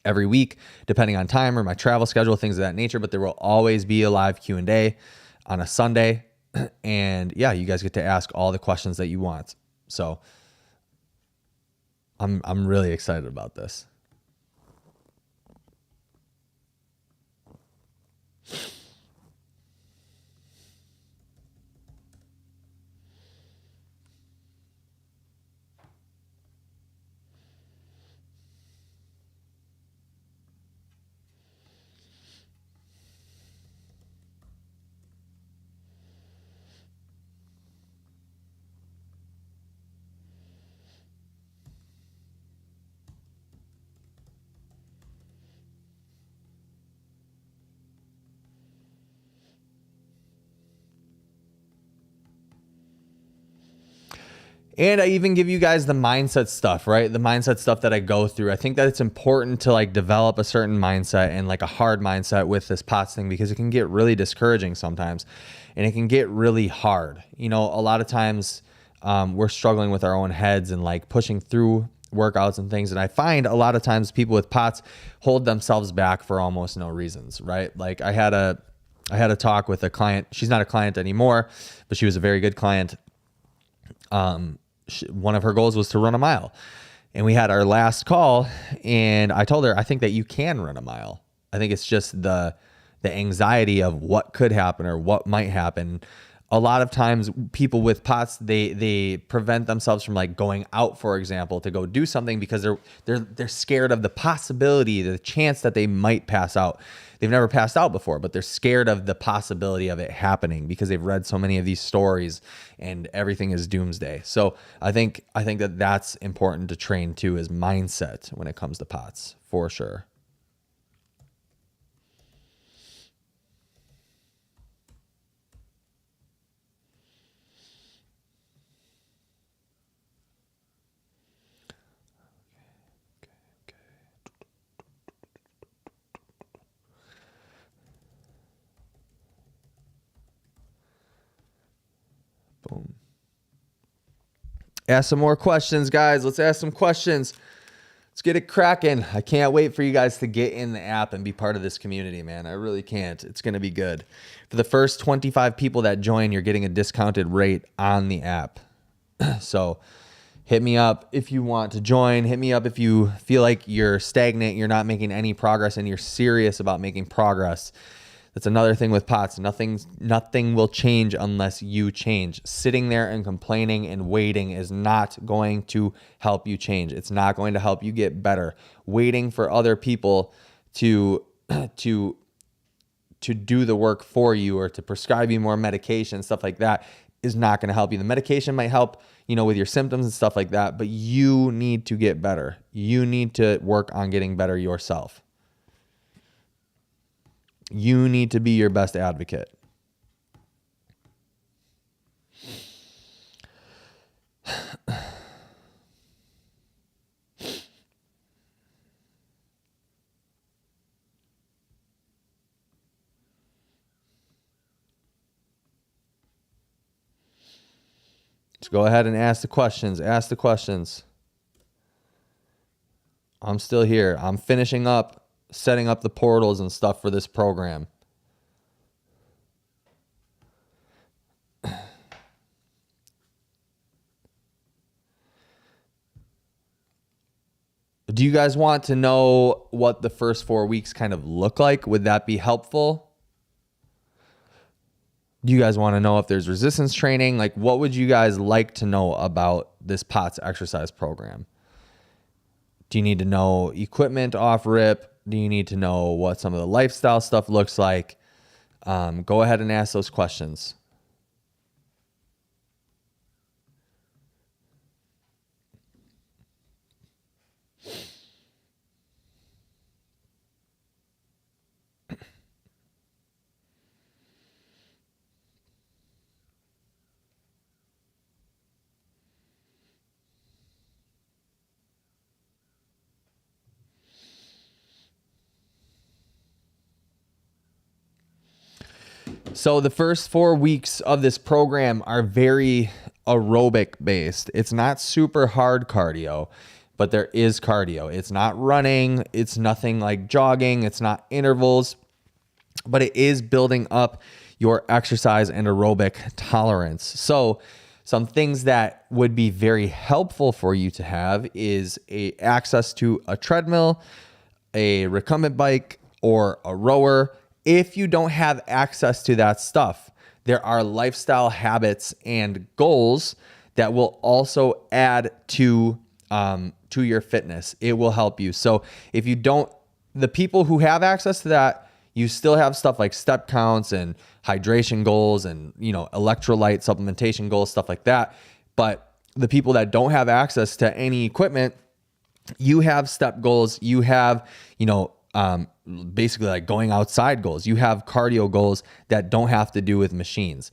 every week, depending on time or my travel schedule, things of that nature. But there will always be a live Q&A on a Sunday. And you guys get to ask all the questions that you want. So I'm really excited about this. And I even give you guys the mindset stuff, right? The mindset stuff that I go through. I think that it's important to like develop a certain mindset and like a hard mindset with this POTS thing, because it can get really discouraging sometimes and it can get really hard. A lot of times we're struggling with our own heads and like pushing through workouts and things. And I find a lot of times people with POTS hold themselves back for almost no reasons, right? Like I had a talk with a client. She's not a client anymore, but she was a very good client. One of her goals was to run a mile, and we had our last call, and I told her, I think that you can run a mile. I think it's just the anxiety of what could happen or what might happen. a lot of times people with POTS, they prevent themselves from like going out, for example, to go do something because they're scared of the possibility, the chance that they might pass out. They've never passed out before, but they're scared of the possibility of it happening because they've read so many of these stories and everything is doomsday. So I think that that's important to train too, is mindset when it comes to POTS, for sure. Boom. Ask some more questions, guys. Let's ask some questions. Let's get it cracking. I can't wait for you guys to get in the app and be part of this community, man. I really can't. It's going to be good. For the first 25 people that join, you're getting a discounted rate on the app. So hit me up if you want to join. Hit me up if you feel like you're stagnant, you're not making any progress, and you're serious about making progress. That's another thing with POTS. Nothing will change unless you change. Sitting there and complaining and waiting is not going to help you change. It's not going to help you get better. Waiting for other people to do the work for you or to prescribe you more medication, stuff like that, is not going to help you. The medication might help, with your symptoms and stuff like that, but you need to get better. You need to work on getting better yourself. You need to be your best advocate. Just go ahead and ask the questions. Ask the questions. I'm still here. I'm finishing up setting up the portals and stuff for this program. Do you guys want to know what the first 4 weeks kind of look like? Would that be helpful? Do you guys want to know if there's resistance training? Like, what would you guys like to know about this POTS exercise program? Do you need to know equipment off rip? Do you need to know what some of the lifestyle stuff looks like? Go ahead and ask those questions. So the first 4 weeks of this program are very aerobic based. It's not super hard cardio, but there is cardio. It's not running. It's nothing like jogging. It's not intervals, but it is building up your exercise and aerobic tolerance. So some things that would be very helpful for you to have is access to a treadmill, a recumbent bike, or a rower. If you don't have access to that stuff, there are lifestyle habits and goals that will also add to your fitness. It will help you. So if you don't, the people who have access to that, you still have stuff like step counts and hydration goals and, electrolyte supplementation goals, stuff like that. But the people that don't have access to any equipment, you have step goals, you have, basically like going outside goals. You have cardio goals that don't have to do with machines.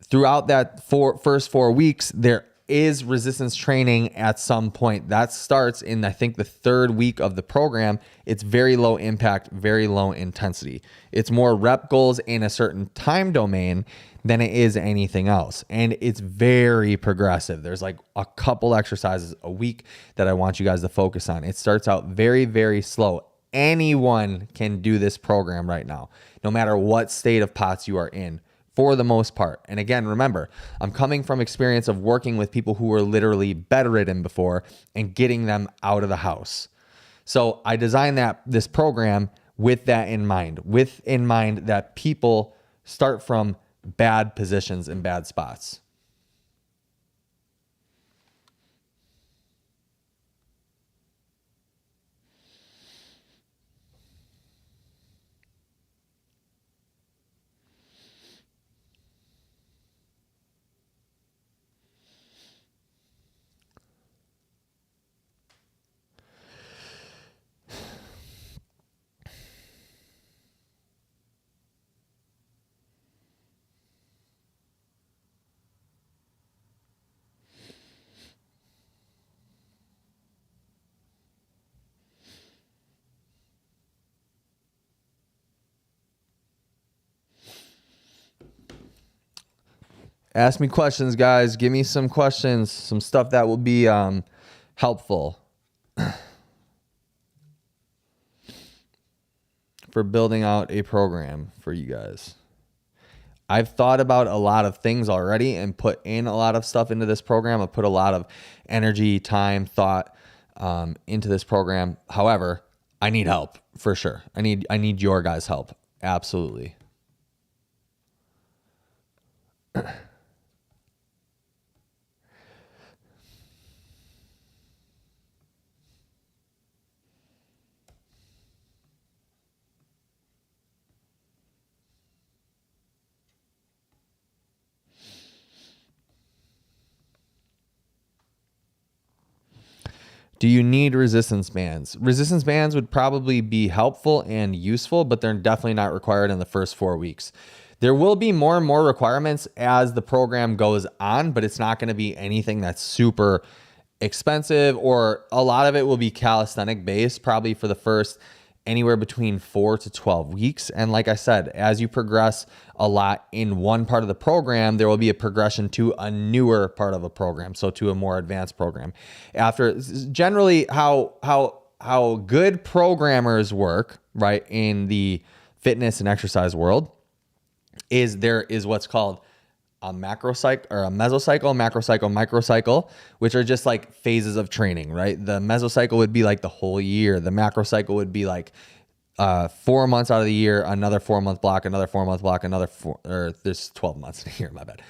Throughout that first 4 weeks, there is resistance training at some point. That starts in, I think, the 3rd week of the program. It's very low impact, very low intensity. It's more rep goals in a certain time domain than it is anything else. And it's very progressive. There's like a couple exercises a week that I want you guys to focus on. It starts out very, very slow. Anyone can do this program right now, no matter what state of POTS you are in, for the most part. And again, remember, I'm coming from experience of working with people who were literally bedridden before and getting them out of the house. So I designed this program with that in mind, that people start from bad positions and bad spots. Ask me questions, guys. Give me some questions, some stuff that will be helpful for building out a program for you guys. I've thought about a lot of things already and put in a lot of stuff into this program. I put a lot of energy, time, thought into this program. However, I need help for sure. I need your guys' help. Absolutely. Do you need resistance bands? Resistance bands would probably be helpful and useful, but they're definitely not required in the first 4 weeks. There will be more and more requirements as the program goes on, but it's not going to be anything that's super expensive, or a lot of it will be calisthenic based, probably for the first anywhere between 4 to 12 weeks. And like I said, as you progress a lot in one part of the program, there will be a progression to a newer part of a program. So to a more advanced program. After generally how good programmers work, right, in the fitness and exercise world is there is what's called a macrocycle or a mesocycle, macrocycle, microcycle, which are just like phases of training, right? The mesocycle would be like the whole year. The macrocycle would be like 4 months out of the year, another 4-month block, another 4-month block, another or there's 12 months in a year, my bad.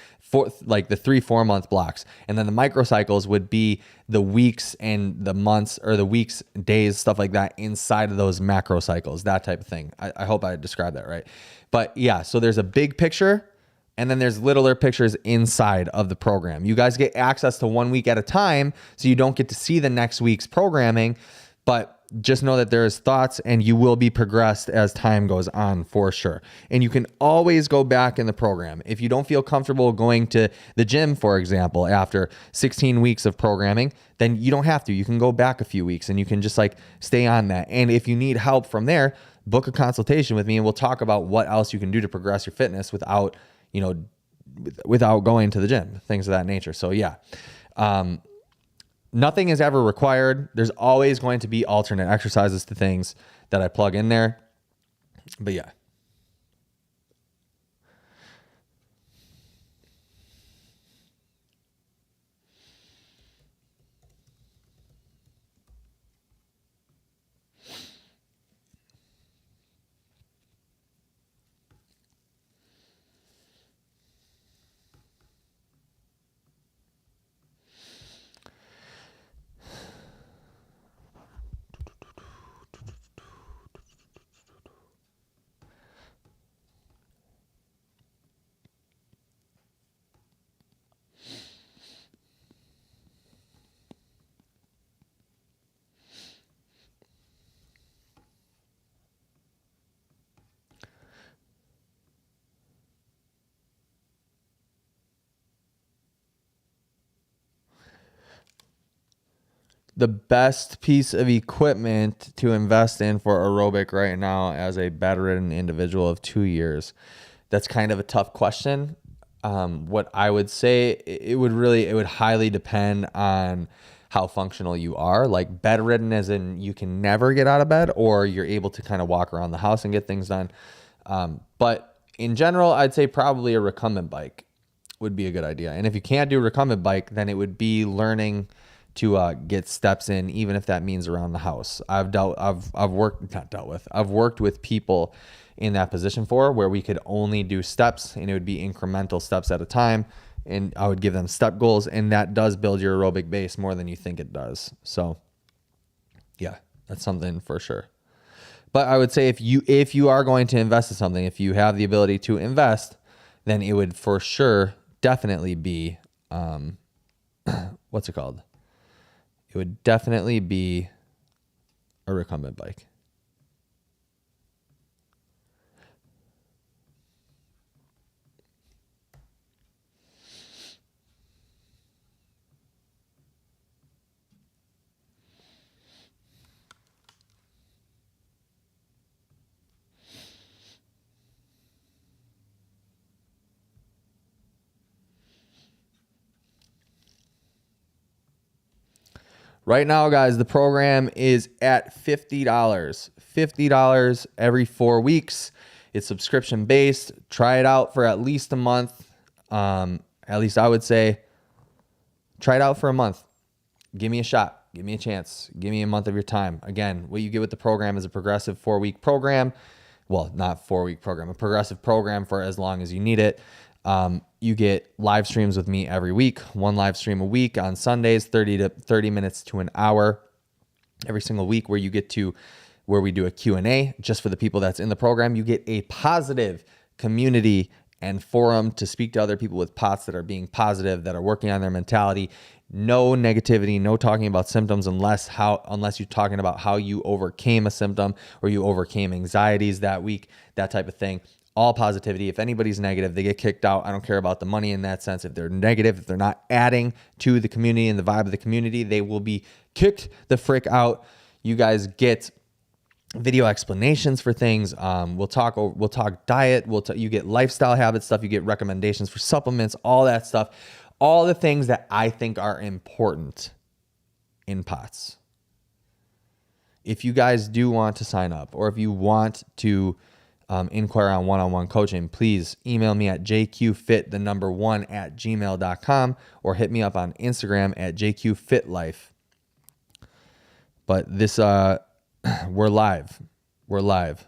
Like the 3-4 month blocks. And then the microcycles would be the weeks and the months, or the weeks, days, stuff like that inside of those macrocycles, that type of thing. I hope I described that right. But yeah, so there's a big picture, and then there's littler pictures inside of the program. You guys get access to 1 week at a time, so you don't get to see the next week's programming, but just know that there's thoughts and you will be progressed as time goes on for sure. And you can always go back in the program. If you don't feel comfortable going to the gym, for example, after 16 weeks of programming, then you don't have to. You can go back a few weeks and you can just like stay on that. And if you need help from there, book a consultation with me and we'll talk about what else you can do to progress your fitness without, without going to the gym, things of that nature. So yeah, nothing is ever required. There's always going to be alternate exercises to things that I plug in there. But yeah. The best piece of equipment to invest in for aerobic right now as a bedridden individual of 2 years. That's kind of a tough question. What I would say, it would highly depend on how functional you are. Like bedridden as in you can never get out of bed, or you're able to kind of walk around the house and get things done. But in general, I'd say probably a recumbent bike would be a good idea. And if you can't do a recumbent bike, then it would be learning to get steps in, even if that means around the house. I've worked with people in that position for, where we could only do steps and it would be incremental steps at a time. And I would give them step goals, and that does build your aerobic base more than you think it does. So yeah, that's something for sure. But I would say if you are going to invest in something, if you have the ability to invest, then it would for sure definitely be what's it called? It would definitely be a recumbent bike. Right now, guys, the program is at $50. $50 every 4 weeks. It's subscription based. Try it out for at least a month. At least I would say try it out for a month. Give me a shot. Give me a chance. Give me a month of your time. Again, what you get with the program is a progressive 4-week program. Well, not 4-week program, a progressive program for as long as you need it. You get live streams with me every week, one live stream a week on Sundays, 30 minutes to an hour every single week, where we do a Q&A just for the people that's in the program. You get a positive community and forum to speak to other people with POTS that are being positive, that are working on their mentality. No negativity, no talking about symptoms unless you're talking about how you overcame a symptom or you overcame anxieties that week, that type of thing. All positivity. If anybody's negative, they get kicked out. I don't care about the money in that sense. If they're negative, if they're not adding to the community and the vibe of the community, they will be kicked the frick out. You guys get video explanations for things. We'll talk diet. You get lifestyle habit stuff. You get recommendations for supplements, all that stuff, all the things that I think are important in POTS. If you guys do want to sign up, or if you want to inquire on one-on-one coaching, please email me at jqfit1@gmail.com or hit me up on Instagram at jqfitlife. But this, we're live. We're live.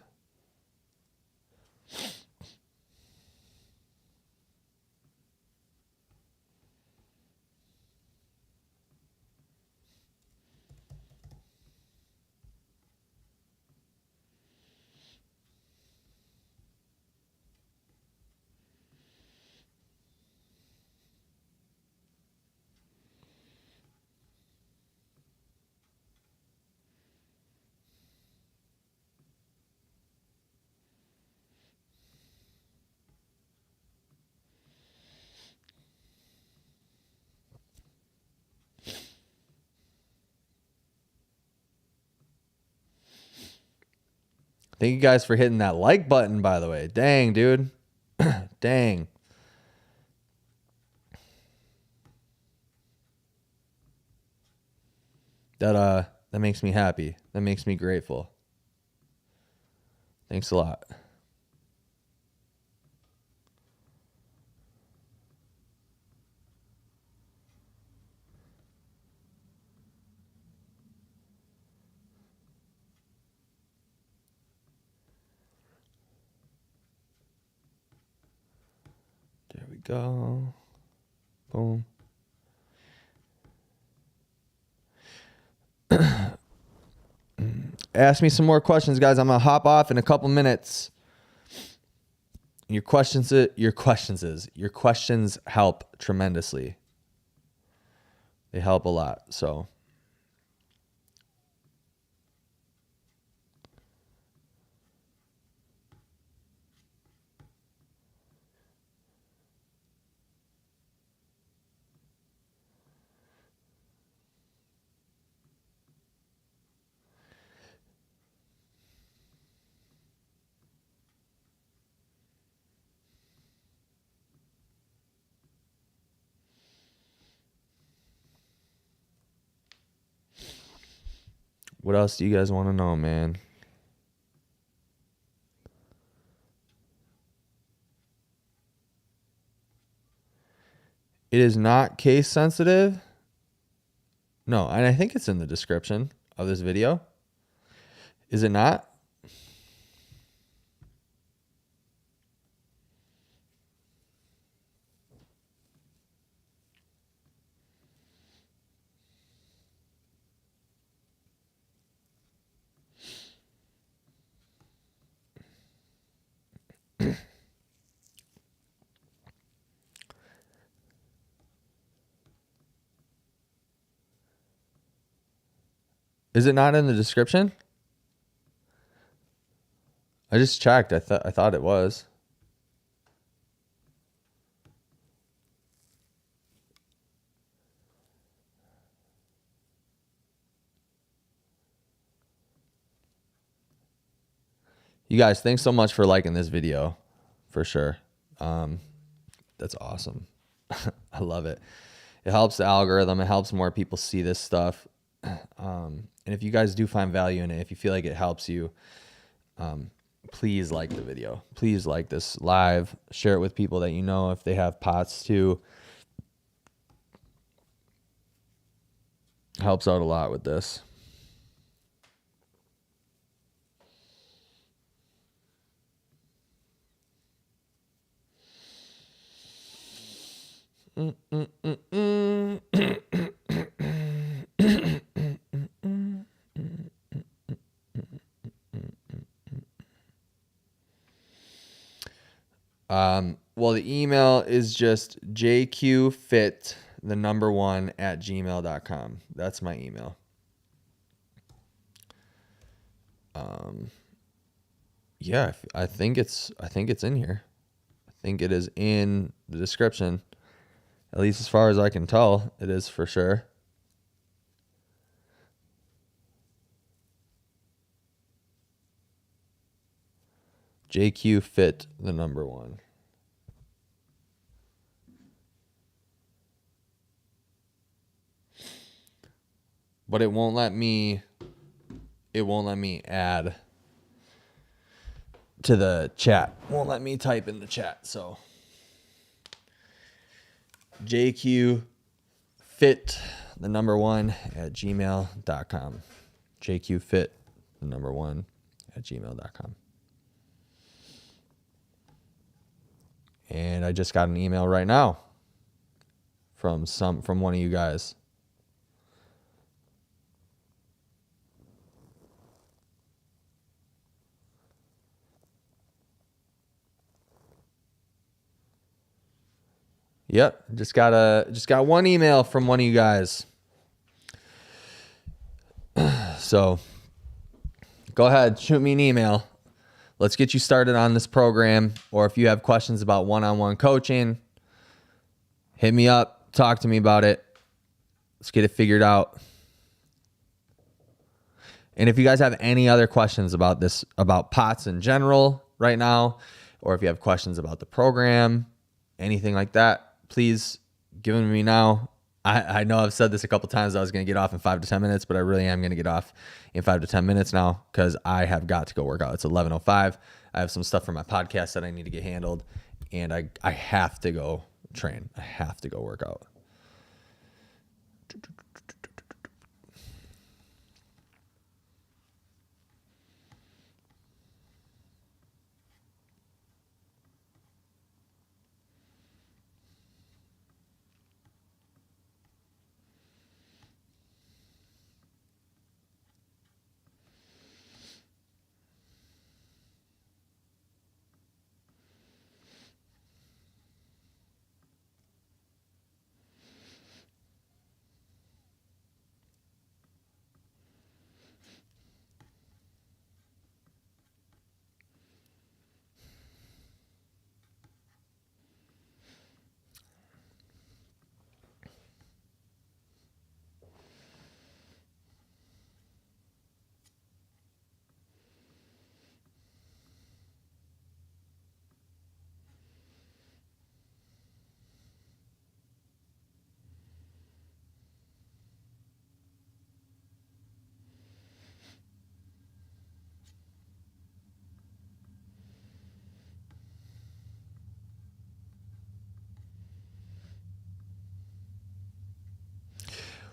Thank you guys for hitting that like button, by the way. Dang, dude. Dang. That makes me happy. That makes me grateful. Thanks a lot. There we go. Boom. Ask me some more questions, guys. I'm gonna hop off in a couple minutes. Your questions help tremendously. They help a lot. So what else do you guys want to know, man? It is not case sensitive. No, and I think it's in the description of this video. Is it not? Is it not in the description? I just checked. I thought it was. You guys, thanks so much for liking this video, for sure. That's awesome. I love it. It helps the algorithm. It helps more people see this stuff. And if you guys do find value in it, if you feel like it helps you, please like the video. Please like this live. Share it with people that you know if they have pots too. Helps out a lot with this. Well, the email is just jqfit1@gmail.com. That's my email. Yeah, I think it's in here. I think it is in the description. At least as far as I can tell, it is for sure. JQFit1. But it won't let me add to the chat. Won't let me type in the chat. So JQFit1@gmail.com. JQFit1@gmail.com. And I just got an email right now from one of you guys. Yep, just got one email from one of you guys. So go ahead, shoot me an email. Let's get you started on this program. Or if you have questions about one-on-one coaching, hit me up, talk to me about it. Let's get it figured out. And if you guys have any other questions about this, about POTS in general right now, or if you have questions about the program, anything like that, please give them to me now. I know I've said this a couple times. I was going to get off in 5 to 10 minutes, but I really am going to get off in 5 to 10 minutes now because I have got to go work out. It's 11:05. I have some stuff for my podcast that I need to get handled, and I have to go train. I have to go work out.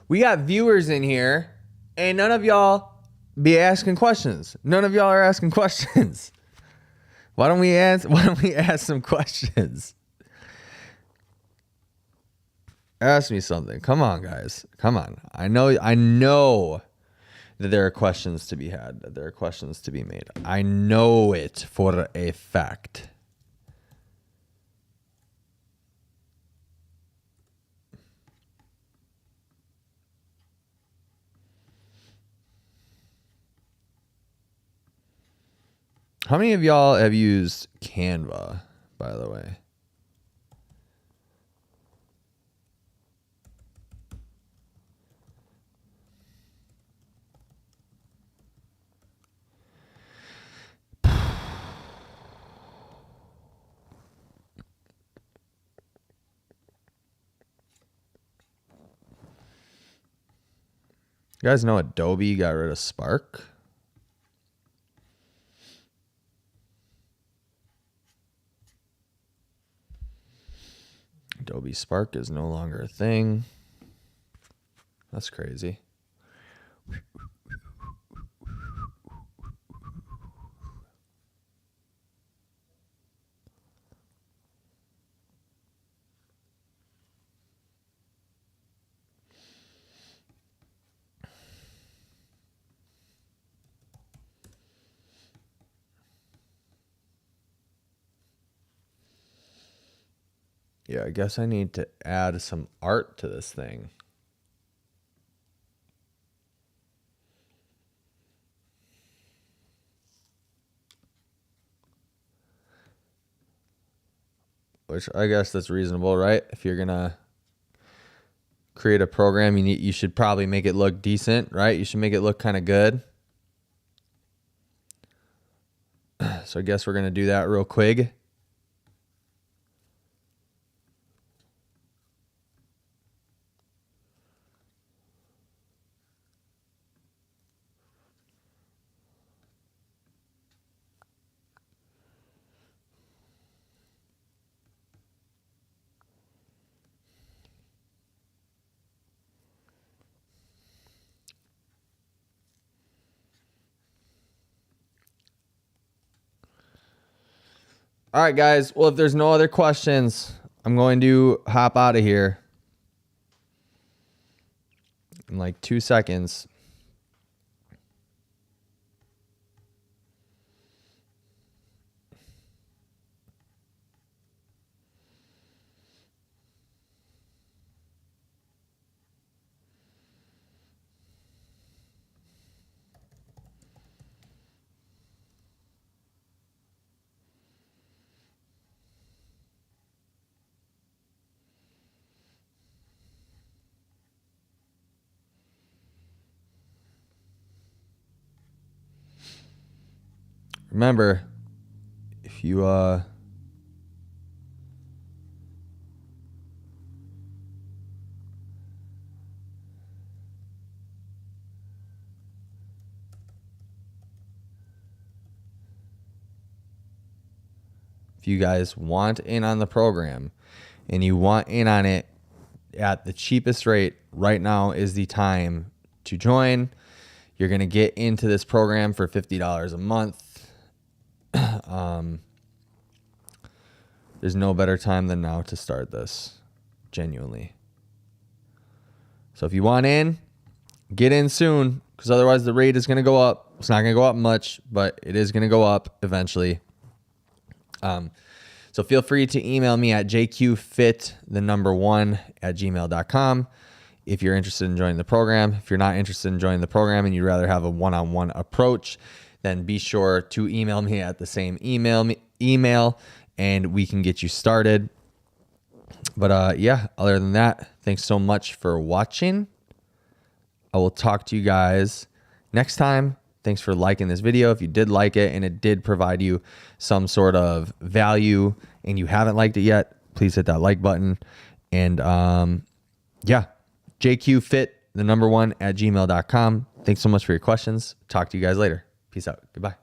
We got viewers in here, and none of y'all be asking questions. None of y'all are asking questions. Why don't we ask some questions? Ask me something. Come on, guys. Come on. I know that there are questions to be had, that there are questions to be made. I know it for a fact. How many of y'all have used Canva, by the way? You guys know Adobe got rid of Spark? Adobe Spark is no longer a thing. That's crazy. Yeah, I guess I need to add some art to this thing. Which I guess that's reasonable, right? If you're gonna create a program, you should probably make it look decent, right? You should make it look kind of good. So I guess we're gonna do that real quick. All right, guys. Well, if there's no other questions, I'm going to hop out of here in like 2 seconds. Remember, if you guys want in on the program and you want in on it at the cheapest rate, right now is the time to join. You're going to get into this program for $50 a month. There's no better time than now to start this, genuinely. So if you want in, get in soon, because otherwise the rate is going to go up. It's not going to go up much, but it is going to go up eventually. So feel free to email me at jqfit1@gmail.com if you're interested in joining the program. If you're not interested in joining the program and you'd rather have a one-on-one approach, then be sure to email me at the same email and we can get you started. But yeah, other than that, thanks so much for watching. I will talk to you guys next time. Thanks for liking this video. If you did like it and it did provide you some sort of value and you haven't liked it yet, please hit that like button. And yeah, jqfit1@gmail.com. Thanks so much for your questions. Talk to you guys later. Peace out. Goodbye.